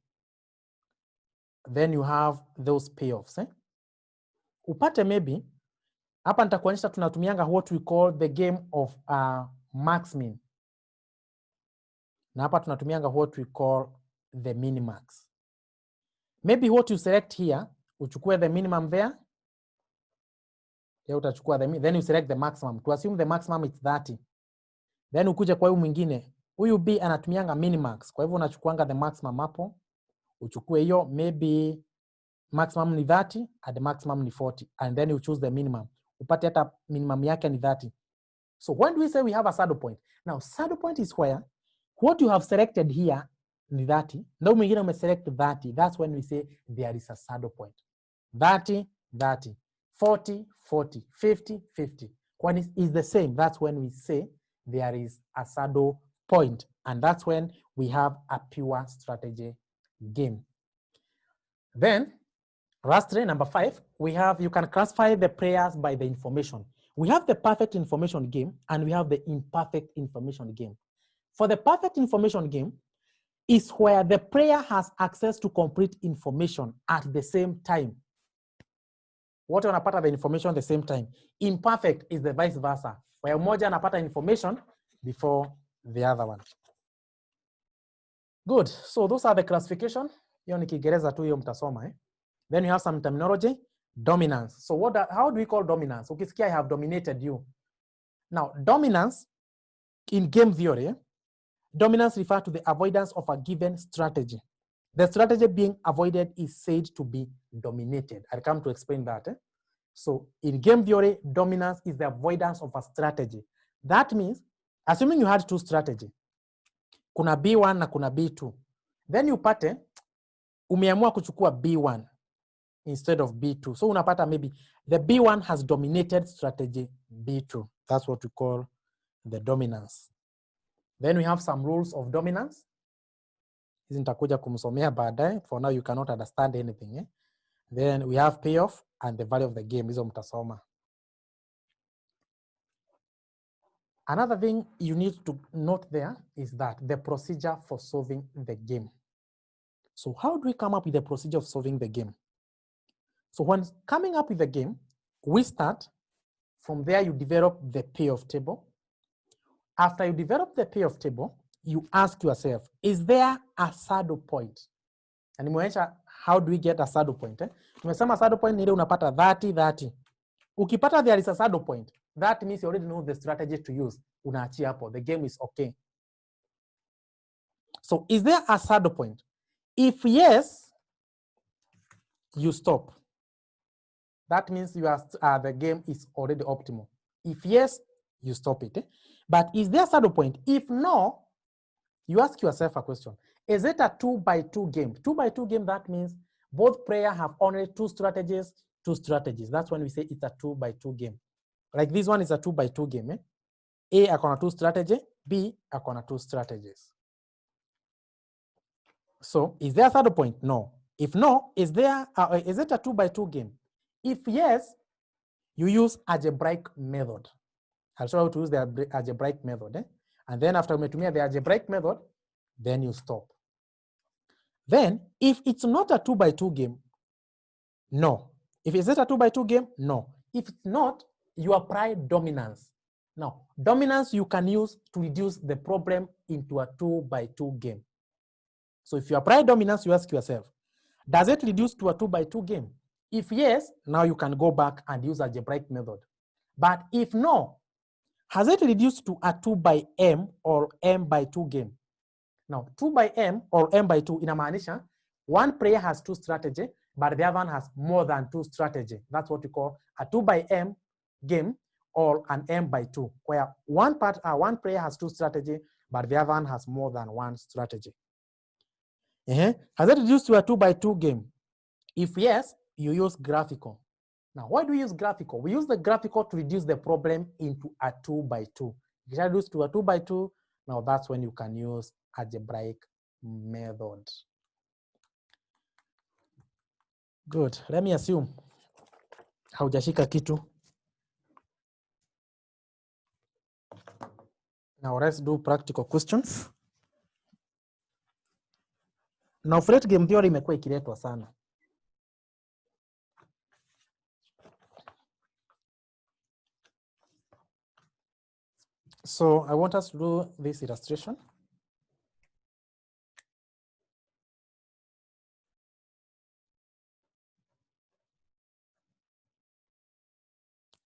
Then you have those payoffs. Upate maybe, hapa nitakuonyesha tunatumianga what we call the game of max-min. Na hapa tunatumianga what we call the minimax. Maybe what you select here, uchukue the minimum there, then you select the maximum. To assume the maximum is 30. Then ukuje kwa huyu mwingine, huyu B anatumianga minimax. Kwa hivyo unachukuanga the maximum hapo, uchukue hiyo, maybe maximum ni 30 and the maximum ni 40, and then you choose the minimum. Upate hata minimum yake ni 30. So when do we say we have a saddle point? Now, saddle point is where what you have selected here ni 30, na mwingine umeselect 30. That's when we say there is a saddle point. 30, 30, 40, 40, 50, 50. When it is the same, that's when we say there is a saddle point. And that's when we have a pure strategy game. Then, lastly, number 5, we have, you can classify the players by the information. We have the perfect information game and we have the imperfect information game. For the perfect information game is where the player has access to complete information at the same time. What wanapata the information at the same time. Imperfect is the vice versa, where moja anapata information before the other one. Good. So those are the classification. Hiyo ni Kiingereza tu, hiyo mtasoma. Then you have some terminology. Dominance. So how do we call dominance? Ukisikia I have dominated you. Now, dominance in game theory, dominance refers to the avoidance of a given strategy. The strategy being avoided is said to be dominated. I'll come to explain that. So in game theory, dominance is the avoidance of a strategy. That means, assuming you had two strategies, kuna B1 na kuna B2. Then you pate, umeamua kuchukua B1 instead of B2. So unapata maybe the B1 has dominated strategy B2. That's what we call the dominance. Then we have some rules of dominance. Hizi nitakuja kumsomea baadaye. For now you cannot understand anything. Then we have payoff and the value of the game. Hizo mtasoma. Another thing you need to note there is that the procedure for solving the game. So how do we come up with the procedure of solving the game? So when coming up with the game, we start from there, you develop the payoff table. After you develop the payoff table, you ask yourself, is there a saddle point? And nimeonyesha how do we get a saddle point? Tumesema saddle point ni ile unapata 30, 30. Ukipata there is a saddle point, that means you already know the strategy to use. Unaachia hapo, the game is okay. So is there a saddle point? If yes, you stop. That means you are the game is already optimal. If yes, you stop it. But is there a saddle point? If no, you ask yourself a question. Is it a 2x2 game? 2x2 game, that means both players have only two strategies. That's when we say it's a 2x2 game. Like this one is a 2x2 game. A akona 2 strategy, B akona 2 strategies. So is there a third point? No. If no, is it a 2x2 game? If yes, you use algebraic method. I'll show you how to use the algebraic method. And then after umetumia the algebraic method, then you stop. Then if it's not a 2x2 game, no. If it's a 2x2 game, no. If it's not, you apply dominance. Now, dominance you can use to reduce the problem into a 2x2 game. So if you apply dominance, you ask yourself, does it reduce to a 2x2 game? If yes, now you can go back and use algebraic method. But if no, has it reduced to a 2x(m) or m/2 game? Now, 2x(m) or m/2 inamaanisha one player has 2 strategy, but the other one has more than 2 strategy. That's what we call a 2x(m) game or an m/2, where one player has 2 strategy, but the other one has more than 1 strategy. Has it reduced to a 2x2 game? If yes, you use graphical. Now, why do we use graphical? We use the graphical to reduce the problem into a 2x2. If it reduces to a 2x2, now that's when you can use algebraic method. Good. Let me assume haujashika kitu. Now let's do practical questions. Now flat game theory imekuwa ikiletwa sana. So I want us to do this illustration.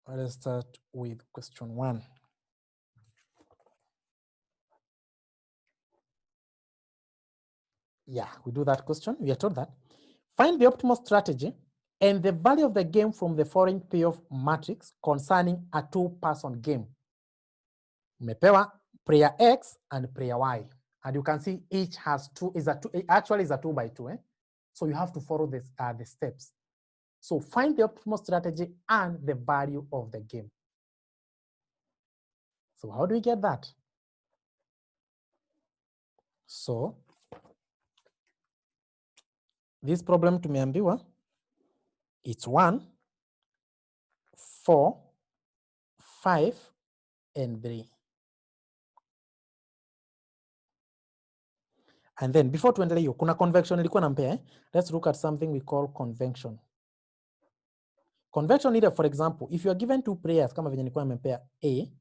Let's start with question 1. Yeah, we do that question. We are told that find the optimal strategy and the value of the game from the following payoff matrix concerning a 2-person game. Umepewa player X and player Y. And you can see each has actually is a 2x2. So you have to follow this, the steps. So find the optimal strategy and the value of the game. So how do we get that? So this problem tumeambiwa it's 1, 4, 5, and 3. And then before tuendelee hiyo, kuna convection ilikuwa nampea. Let's look at something we call convection. Convection ile, for example, if you are given 2 players kama venye nilikuwa nimempea A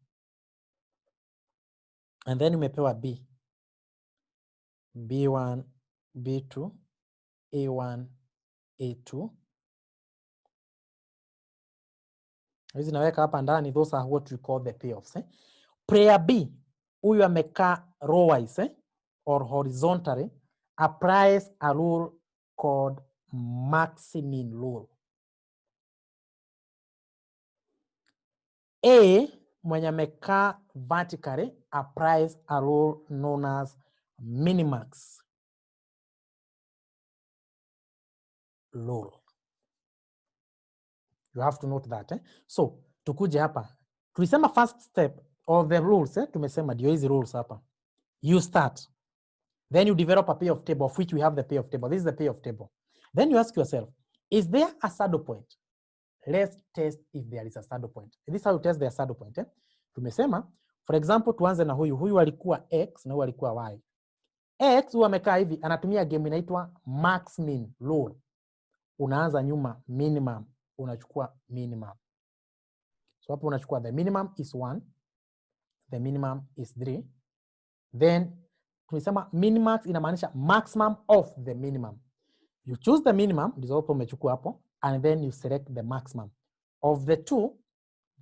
and then umepewa B, B1, B2, A1, A2. Hizi naweka hapa ndani, those are what we call the payoffs. Player B, huyu amekaa row-wise or horizontally, applies a rule called maximin rule. A, mwenye amekaa vertically, applies a rule known as minimax rule. You have to note that. So, tukuje hapa. Tulisema first step of the rules, tumesema ndio hizi rules hapa. You start. Then you develop a payoff table, of which we have the payoff table. This is the payoff table. Then you ask yourself, is there a saddle point? Let's test if there is a saddle point. This is how you test the saddle point. Tumesema, for example, tuanze na huyu alikuwa X na huyu alikuwa Y. X huyu amekaa hivi, anatumia game inaitwa max-min rule. Unaanza nyuma minimum, unachukua minimum. So hapo unachukua the minimum is 1, the minimum is 3. Then tumesema minimax inamaanisha maximum of the minimum. You choose the minimum, ndizo hapo umechukua hapo, and then you select the maximum. Of the 2,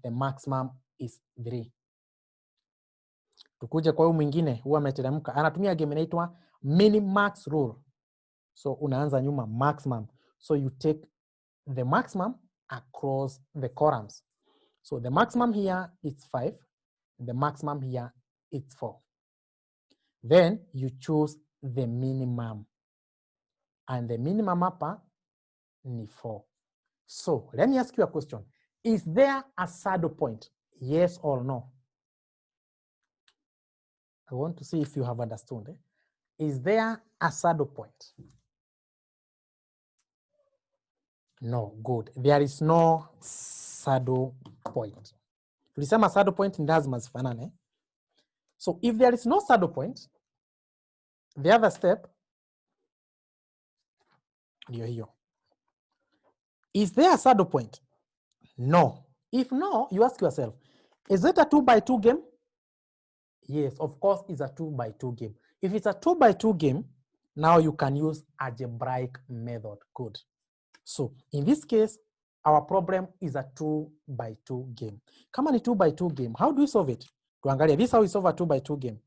the maximum is 3. Tukuje kwa huyu mwingine, huwa ameteremka, anatumia game inaitwa minimax rule. So unaanza nyuma maximum. So you take the maximum across the columns. So the maximum here is 5. The maximum here is 4. Then you choose the minimum. And the minimum hapa ni 4. So let me ask you a question. Is there a saddle point? Yes or no? I want to see if you have understood. Is there a saddle point? No, good. There is no saddle point. Tulisema saddle point ni lazima zifanane. So if there is no saddle point, the other step ndio hiyo. Is there a saddle point? No. If no, you ask yourself, is it a 2x2 game? Yes, of course, it's a 2x2 game. If it's a 2x2 game, now you can use algebraic method. Good. So in this case, our problem is a 2x2 game. Kama ni 2x2 game, how do we solve it? Tuangalia, this is how we solve a 2x2 game.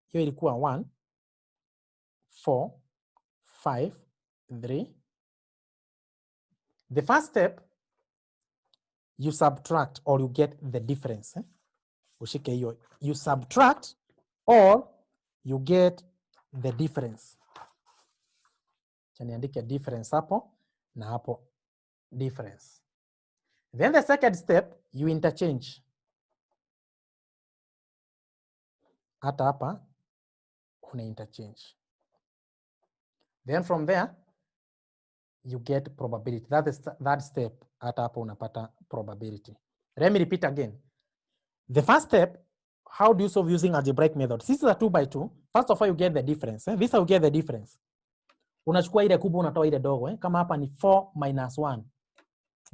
Hiyo ilikuwa 1, 4, 5, 3. The first step, you subtract or you get the difference. Ushike hiyo. You subtract or you get the difference. Chaniandike difference hapo na hapo difference. Then the second step, you interchange. Hata hapa una interchange. Then from there, you get probability. That is that step. Hata hapa unapata probability. Let me repeat again. The first step, how do you solve using algebraic method? This is a 2x2. First of all, you get the difference. This how you get the difference. Unachukua ile kubwa unatoa ile dogo. Kama hapa ni 4 minus 1.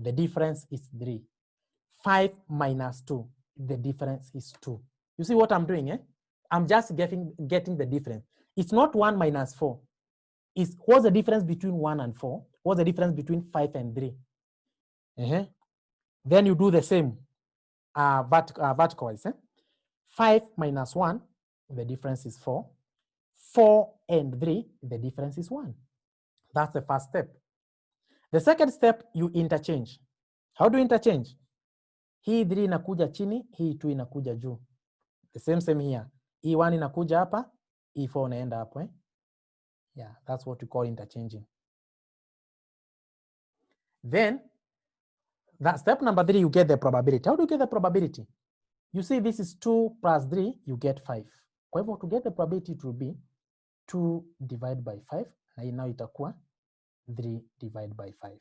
The difference is 3. 5 minus 2. The difference is 2. You see what I'm doing? I'm just getting the difference. It's not 1 minus 4. What's the difference between 1 and 4? What's the difference between 5 and 3? Then you do the same verticals. 5 minus 1, the difference is 4. 4 and 3, the difference is 1. That's the first step. The second step, you interchange. How do you interchange? Hii 3 inakuja chini, hii 2 inakuja juu. The same here. Hii 1 inakuja hapa, hii 4 inaenda hapo. Yeah, that's what we call interchanging. Then, that step number 3, you get the probability. How do you get the probability? You see this is 2 plus 3, you get 5. Kwa hivyo to get the probability, it will be 2 divided by 5. Na now itakuwa 3 divided by 5.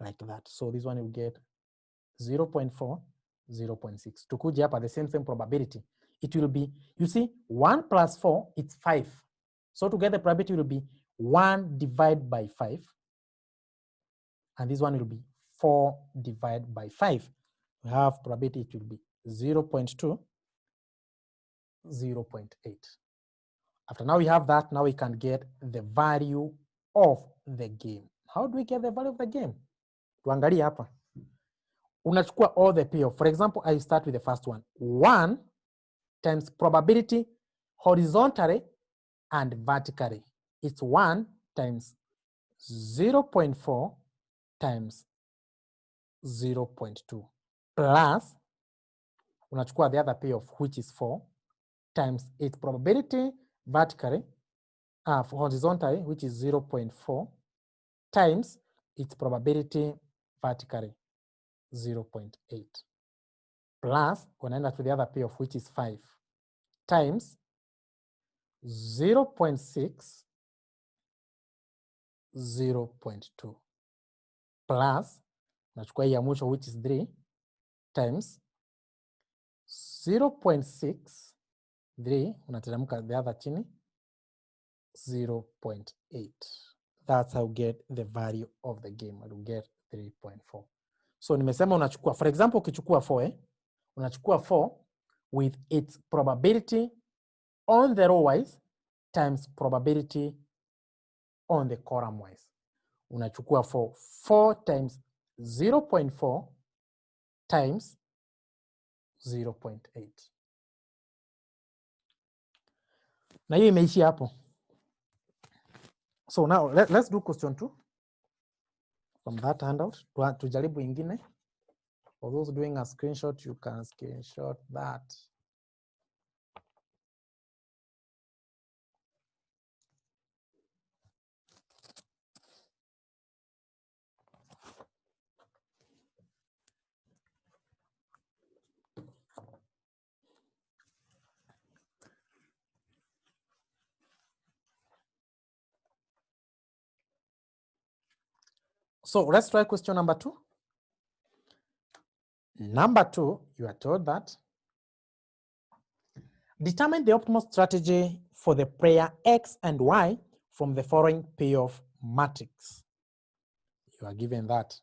Like that. So this one you get 0.4, 0.6. Tukuje hapa the same probability. It will be, you see, 1 plus 4, it's 5. So to get the probability will be 1 divided by 5. And this one will be 4 divided by 5. We have probability, it will be 0.2, 0.8. After now we have that, now we can get the value of the game. How do we get the value of the game? Tuangalie hapa. Unachukua all the payoff. For example, I start with the first one. 1 times probability horizontally and vertically. It's 1 times 0.4 times 0.2 plus unachukua the other payoff, which is 4 times its probability vertically, horizontally, which is 0.4 times its probability vertically, 0.8 plus unaenda to the other payoff, which is 5 times 0.6, 0.2 plus unachukua hii ya mwisho, which is 3 times 0.6, 3 unateremka the other chini, 0.8. That's how you get the value of the game. You get 3.4. So nimesema unachukua, for example, ukichukua 4, unachukua 4 with its probability on the row wise times probability on the column wise. Unachukua 4 times 0.4 times 0.8. Na hiyo imeishia hapo. So now let's do question 2 from that handout. Tujaribu ingine. For those doing a screenshot, you can screenshot that. So let's try question number 2. Number 2, you are told that determine the optimal strategy for the pair X and Y from the following payoff matrix. You are given that.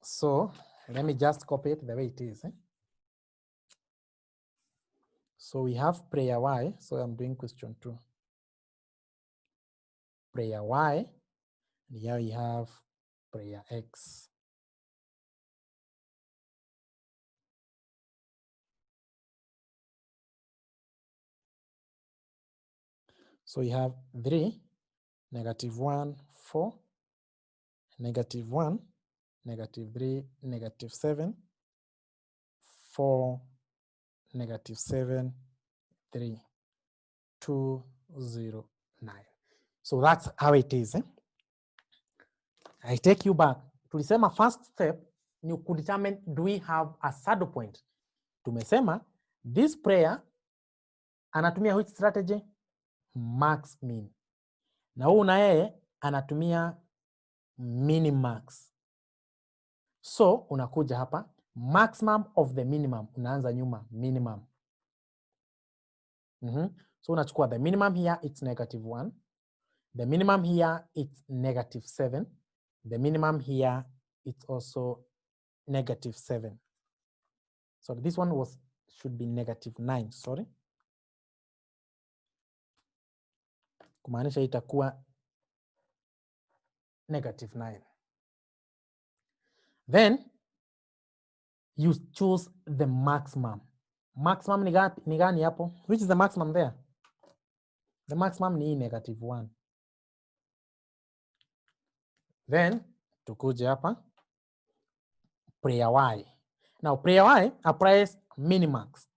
So let me just copy it the way it is. So we have prayer Y, so I'm doing question 2. Prayer Y, and here we have prayer X. So we have 3, -1, 4, -1, -3, -7, 4, -7, 3, 2, 0, 9. So that's how it is. I take you back. Tulisema first step ni kudetermine, do we have a saddle point? Tumesema this prayer anatumia which strategy? Max min. Na huu na yeye anatumia minimax. So unakuja hapa maximum of the minimum, unaanza nyuma minimum. So unachukua the minimum here, it's -1. The minimum here, it's -7. The minimum here, it's also -7. So this one should be -9, sorry. Kumaanisha itakuwa -9. Then you choose the maximum. Maximum ni gani hapo? Which is the maximum there? The maximum ni -1. Then tukuje hapa prayer Y. Now prayer Y applies minimax.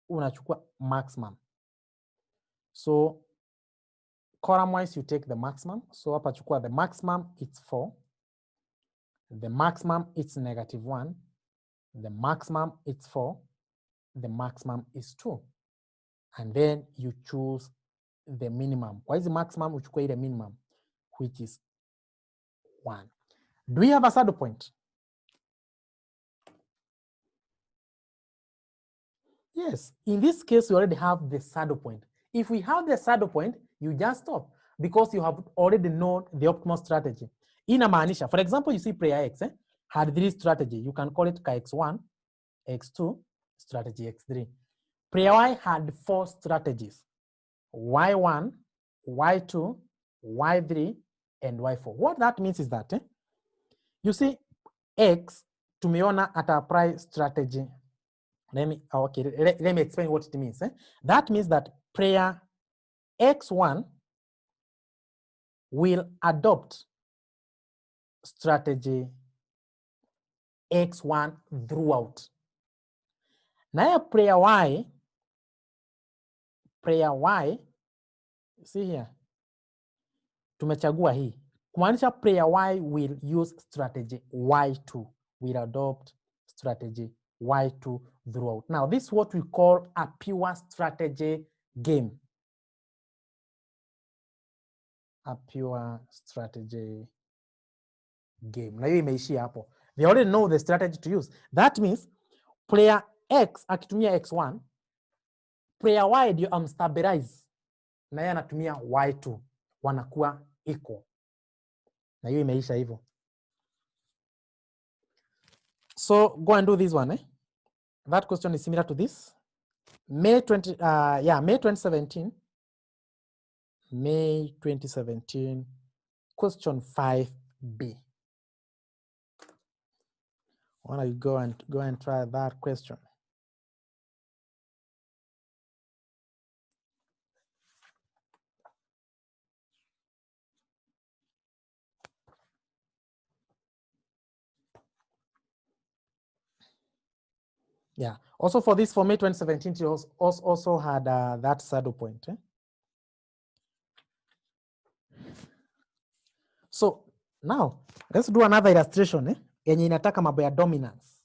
Unachukua maximum. So column wise you take the maximum. So hapa chukua the maximum, it's 4. The maximum, it's -1. The maximum, it's 4. The maximum is 2. And then you choose the minimum. Kwa hizi maximum uchukue ile minimum, which is 1. Do we have a saddle point? Yes, in this case, we already have the saddle point. If we have the saddle point, you just stop because you have already known the optimal strategy. Inamaanisha, for example, you see prayer X had 3 strategy. You can call it X1, X2, strategy X3. Prayer Y had 4 strategies: Y1, Y2, Y3, and Y4. What that means is that you see X, tumeona at apply strategy. Let me explain what it means. That means that prayer X1 will adopt strategy X1 throughout. Now prayer Y, see here, tumechagua hii. Kumaanisha prayer Y will use strategy Y2, will adopt strategy Y2 throughout. Now this is what we call a pure strategy game. A pure strategy game. Na hiyo imeishia hapo. They already know the strategy to use. That means player X akitumia X1, player Y ndio amstabilize na yeye anatumia Y2, wanakuwa equal. Na hiyo imeisha hivyo. So go and do this one. That question is similar to this. May 2017. May 2017, question 5B. Why don't you go and try that question? Yeah. Also for this, for May 2017, it also had that saddle point. So now let's do another illustration yenye inataka mambo ya dominance.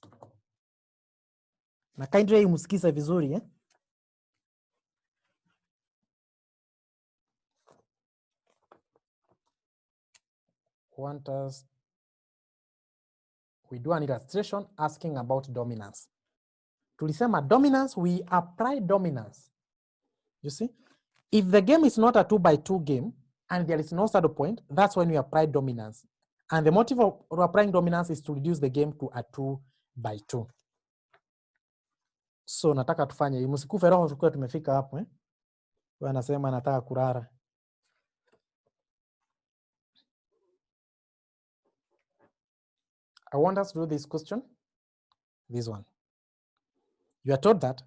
Na kindly umsikize vizuri Want us we do an illustration asking about dominance. Tulisema dominance, we apply dominance. You see, if the game is not a 2x2 game and there is no saddle point, that's when we apply dominance. And the motive of applying dominance is to reduce the game to a 2x2. So nataka tufanye, msikufe roho tukue tumefika hapo Wewe anasema nataka kurara. I want us to do this question. This one. You are told that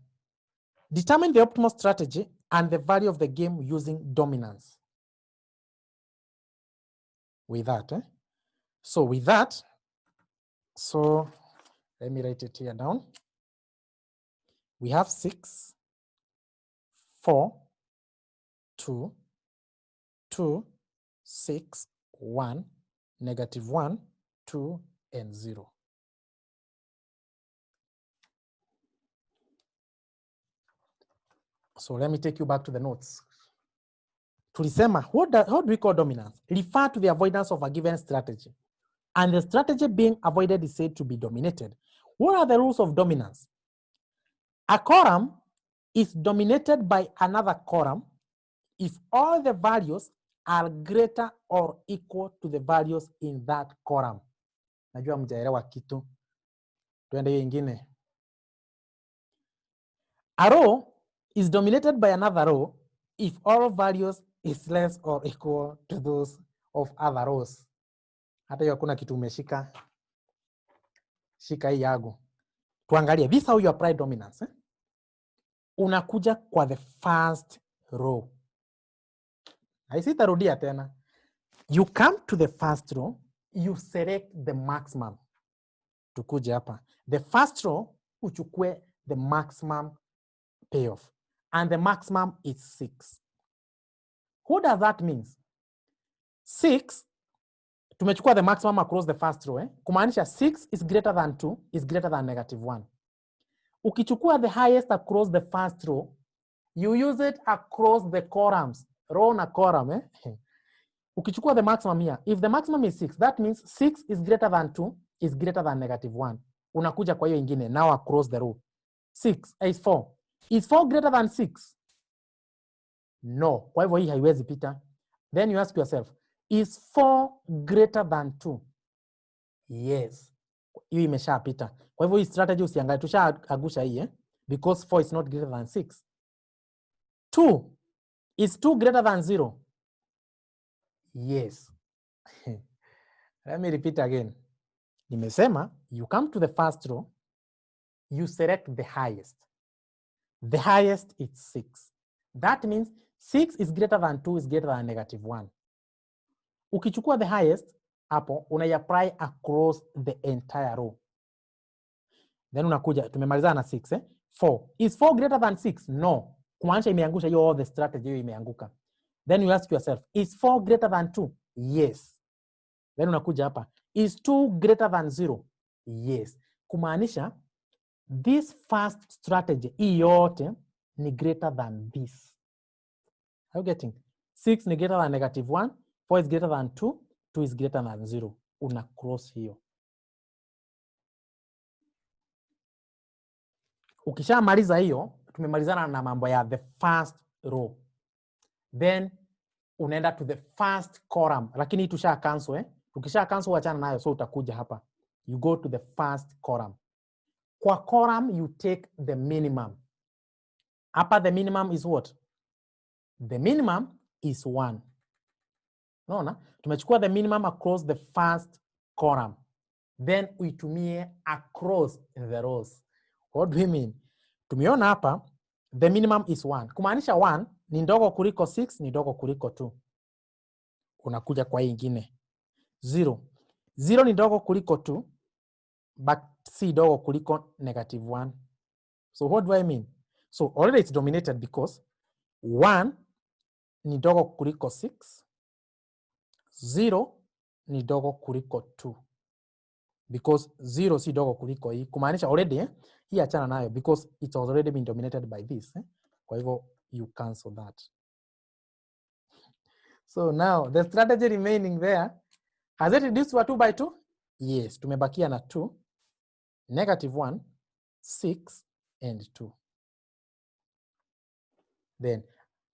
determine the optimal strategy and the value of the game using dominance. With that, So with that, so let me write it here down. We have 6, 4, 2, 2, 6, 1, -1, 2, and 0. So let me take you back to the notes. Tulisema, how do we call dominance? Refer to the avoidance of a given strategy. And the strategy being avoided is said to be dominated. What are the rules of dominance? A column is dominated by another column if all the values are greater or equal to the values in that column. Najua mjaelewa kitu. Tuende hiyo ingine. A row is dominated by another row if all values is less or equal to those of other rows. Hata hiyo hakuna kitu umeshika. Shika hii yago. Tuangalie, this is how you apply dominance. Unakuja kwa the first row. Haisitarudia tena. You come to the first row, you select the maximum. Tukuje hapa. The first row, uchukue the maximum payoff. And the maximum is 6. What does that mean? 6, tumechukua the maximum across the first row. Kumaanisha 6 is greater than 2 is greater than -1. Ukichukua the highest across the first row, you use it across the columns. Row na column. Ukichukua the maximum here, if the maximum is 6, that means 6 is greater than 2 is greater than -1. Unakuja kwa hiyo ingine, now across the row. 6 is 4. Is 4 greater than 6? No. Kwa hivyo hii haiwezi pita. Then you ask yourself, is 4 greater than 2? Yes. Hiyo imeshapita. Kwa hivyo hii strategy usiangalie, tushaagusha hii because 4 is not greater than 6. 2, is 2 greater than 0? Yes. Let me repeat again. Nimesema, you come to the first row, you select the highest. The highest is 6. That means 6 is greater than 2 is greater than -1. Ukichukua the highest, hapo unaiapply across the entire row. Then unakuja, tumemalizana na 6 4. Is 4 greater than 6? No. Kumaanisha imeangusha hiyo, all the strategy hiyo imeanguka. Then you ask yourself, is 4 greater than 2? Yes. Then unakuja hapa, is 2 greater than 0? Yes. Kumaanisha this first strategy hii yote ni greater than this. Are you getting? 6 ni greater than -1, 4 is greater than 2, 2 is greater than 0. Una cross hiyo. Ukishamaliza hiyo, tumemalizana na mambo ya the first row. Then unaenda to the first column, lakini tusha cancel Tukisha cancel wachana nayo, so utakuja hapa. You go to the first column. Kwa column you take the minimum. Hapa the minimum is what? The minimum is 1. Unaona? Tumechukua the minimum across the first column. Then uitumie across the rows. What do we mean? Tumeona hapa the minimum is 1. Kumaanisha 1 ni ndogo kuliko 6, ni ndogo kuliko 2. Unakuja kwa hii ingine. 0. 0 ni ndogo kuliko 2, but si ndogo kuliko -1. So what do I mean? So already it's dominated because 1 ni dogo kuliko 6, 0 ni dogo kuliko 2. Because 0 si dogo kuliko hii, kumaanisha already hii achana nayo because it's already been dominated by this. Kwa hivyo you cancel that. So now the strategy remaining there, has it reduced to a 2 by 2? Yes, tumebakia na 2, -1, 6 and 2. Then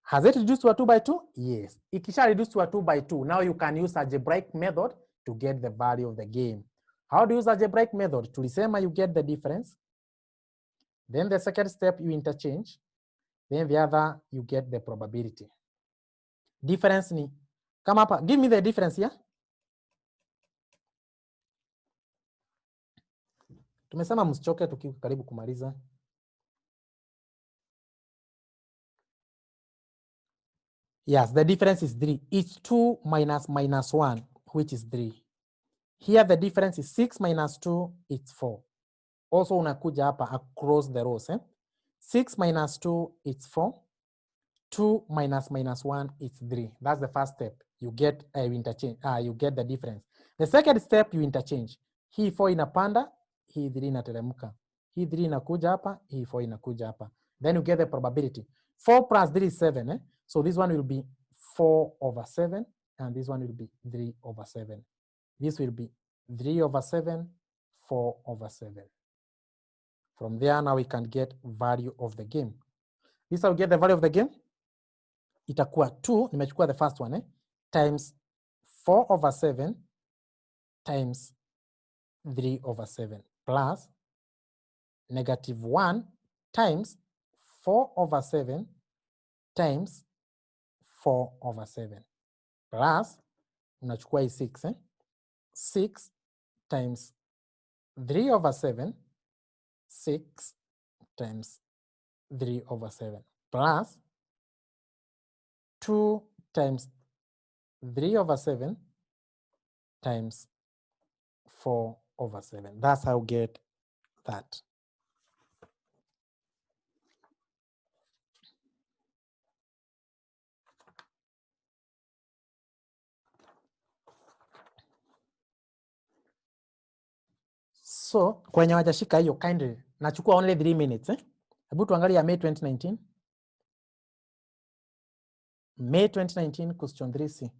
has it reduced to a 2 by 2? Yes. Ikisha reduced to a 2 by 2, now you can use algebraic method to get the value of the game. How do you use algebraic method? Tulisema you get the difference. Then the second step you interchange. Then the other you get the probability. Difference ni kama hapa, give me the difference here. Tumesema msichoke tukiwa karibu kumaliza. Yes, the difference is 3. It's 2 minus -1, which is 3. Here the difference is 6 minus 2, it's 4. Also unakuja hapa across the rows. 6 minus 2, it's 4. 2 minus -1, it's 3. That's the first step. You get interchange. You get the difference. The second step you interchange. Hii 4 inapanda, hii 3 inateremka. Hii 3 inakuja hapa, hii 4 inakuja hapa. Then you get the probability. 4 plus 3 is 7. So this one will be 4/7, and this one will be 3/7. This will be 3/7, 4/7. From there, now we can get value of the game. This how we get the value of the game. Itakuwa 2, nimechukua the first one, times 4/7 times 3/7 plus -1 times 4/7 times 4/7 plus unachukua hii 6, 6 times 3/7, 6 times 3/7 plus 2 times 3/7 times 4/7. That's how you get that. So kwenye wajashika hiyo kindly, nachukua only 3 minutes. Hebu tuangalia May 2019. May 2019 question 3C.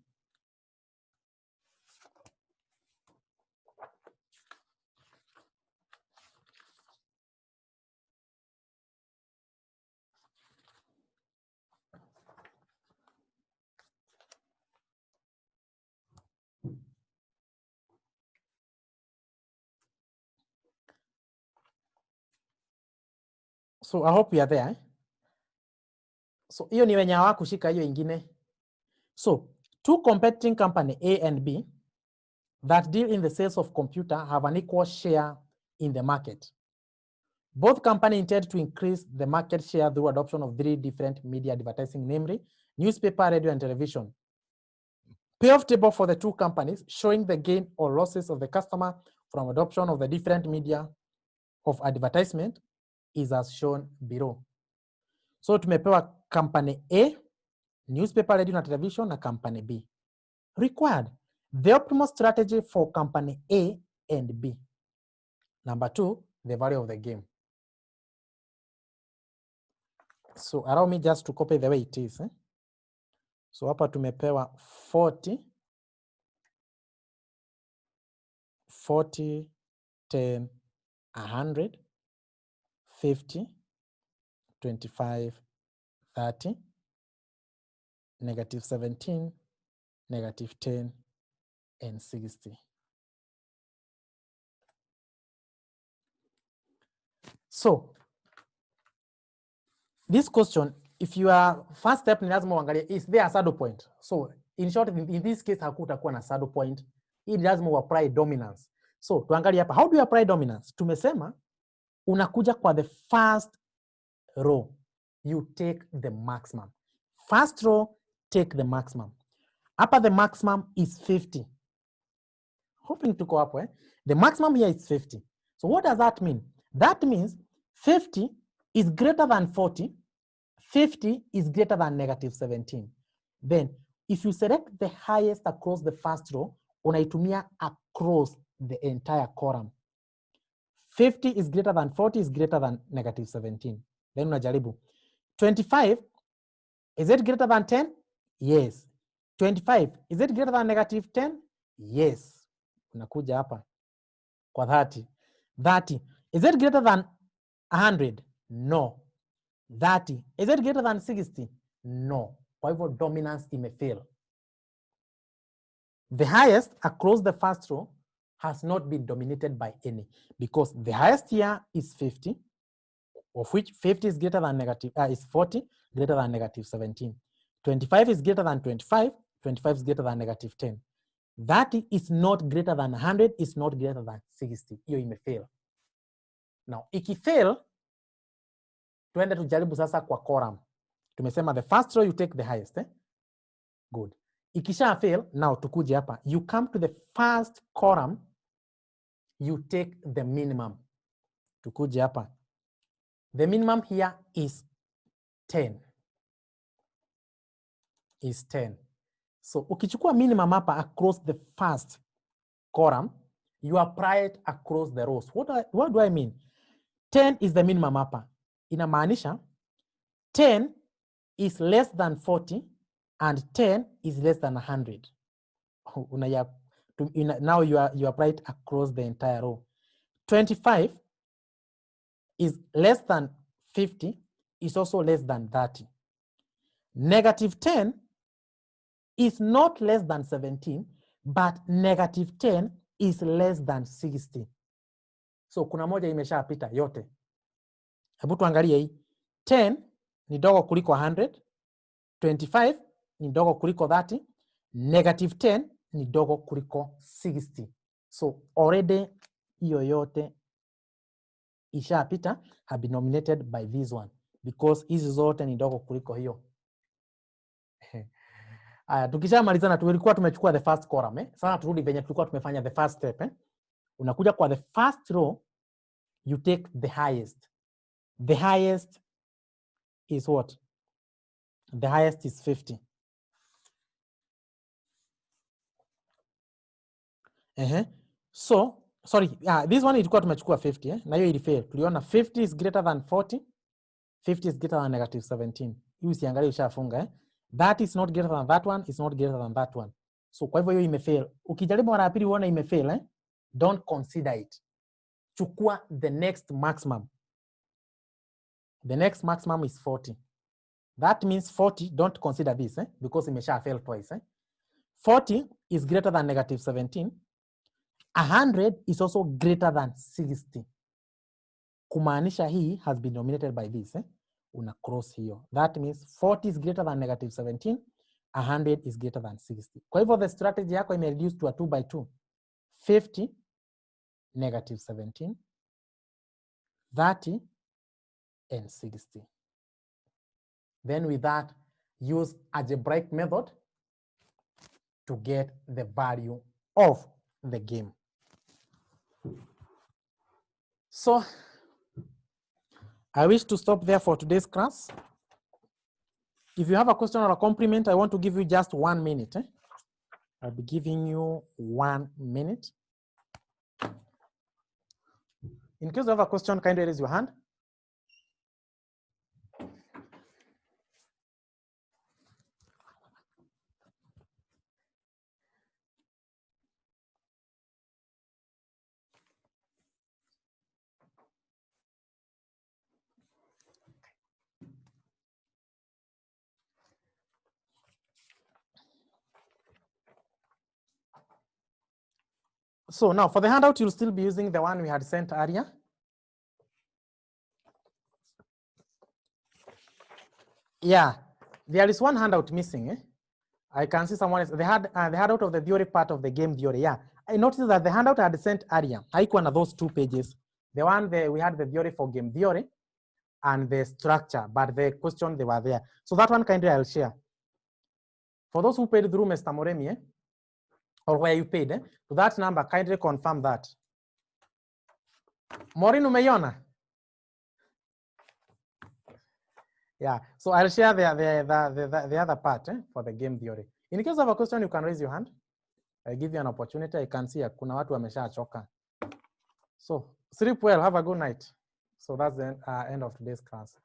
So I hope you are there. So hiyo ni wenye hawakushika hiyo ingine. So 2 competing company A and B that deal in the sales of computer have an equal share in the market. Both companies intend to increase the market share through adoption of 3 different media advertising, namely newspaper, radio, and television. Payoff table for the 2 companies showing the gain or losses of the customer from adoption of the different media of advertisement is as shown below. So tumepewa company A, newspaper, radio, and television, na company B. Required the optimal strategy for company A and B. Number 2, the value of the game. So allow me just to copy the way it is. So hapa tumepewa 40, 10, 100, 50, 25, 30, -17, -10, and 60. So this question, if you are first step ni lazima uangalie is there a saddle point. So in short, in this case hakutakuwa na saddle point. Hii lazima apply dominance. So tuangalie hapa, how do you apply dominance? Tumesema unakuja kwa the first row, you take the maximum. First row, take the maximum. Hapa the maximum is 50. Hoping to go up, The maximum here is 50. So what does that mean? That means 50 is greater than 40, 50 is greater than negative 17. Then, if you select the highest across the first row, unaitumia across the entire column. 50 is greater than 40 is greater than negative 17. Then unajaribu. 25, is it greater than 10? Yes. 25, is it greater than negative 10? Yes. Unakuja hapa kwa 30. 30, is it greater than 100? No. 30, is it greater than 60? No. Kwa hivyo dominance imefail. The highest across the first row has not been dominated by any, because the highest here is 50, of which 50 is greater than negative, is 40, greater than negative 17. 25 is greater than 25, 25 is greater than negative 10. 30 is not greater than 100, is not greater than 60. Hiyo imefail. Now, ikifail, tuende tujaribu sasa kwa column. Tumesema the first row you take the highest, eh? Good. Ikisha fail, now tukuje hapa. You come to the first column, you take the minimum. Tukuje hapa. The minimum here is 10. Is 10. So ukichukua minimum hapa across the first column, you apply it across the rows. What do I mean? 10 is the minimum hapa. Inamaanisha 10 is less than 40 and 10 is less than 100. Now you apply it across the entire row. 25 is less than 50, is also less than 30. Negative 10 is not less than 17, but negative 10 is less than 60. So kuna moja imeshapita yote. Hebu tuangalie hii. 10 ni dogo kuliko 100, 25 ni dogo kuliko 30, negative 10 ni dogo kuliko 60. So already hiyo yote ishapita, have been nominated by this one, because hizi zote ni dogo kuliko hiyo. Tukishamaliza na tulikuwa tumechukua the first column, eh? Sasa turudi venye tulikuwa tumefanya the first step, eh? Unakuja kwa the first row, you take the highest. The highest is what? The highest is 50. So, sorry, this one ilikuwa tumechukua 50, eh? Na hiyo ilifail. Tuliona 50 is greater than 40, 50 is greater than negative 17. Hii usiangalie ushafunga, eh? That is not greater than that one, is not greater than that one. So kwa hivyo hiyo imefail. Ukijaribu mara ya pili uone imefail, eh? Don't consider it. Chukua the next maximum. The next maximum is 40. That means 40, don't consider this, eh? Because imesha fail twice, eh? 40 is greater than negative 17. 100 is also greater than 60. Kumaanisha hii has been dominated by this, eh? Una cross hiyo. That means 40 is greater than negative 17. 100 is greater than 60. Kwa hivyo the strategy yako ime reduce to a 2 by 2. 50, negative 17, 30, and 60. Then with that, use algebraic method to get the value of the game. So I wish to stop there for today's class. If you have a question or a compliment, I want to give you just 1 minute. Eh? I'll be giving you 1 minute. In case you have a question, kindly raise your hand. So now for the handout, you'll still be using the one we had sent earlier. Yeah, there is one handout missing. Eh? I can see someone is they had the handout of the theory part of the game theory. Yeah, I noticed that the handout I had sent earlier, haikuwa na those 2 pages. The one we had the theory for game theory and the structure, but the question they were there. So that one kindly I'll share. For those who paid through Mr. Moremi, eh? Or where you paid, eh? To that number, kindly confirm that. Maureen, umeiona? Yeah, so I'll share the other part for the game theory. In case of a question, you can raise your hand. I give you an opportunity. I can see kuna watu wameshachoka. So sleep well, have a good night. So that's the end of today's class.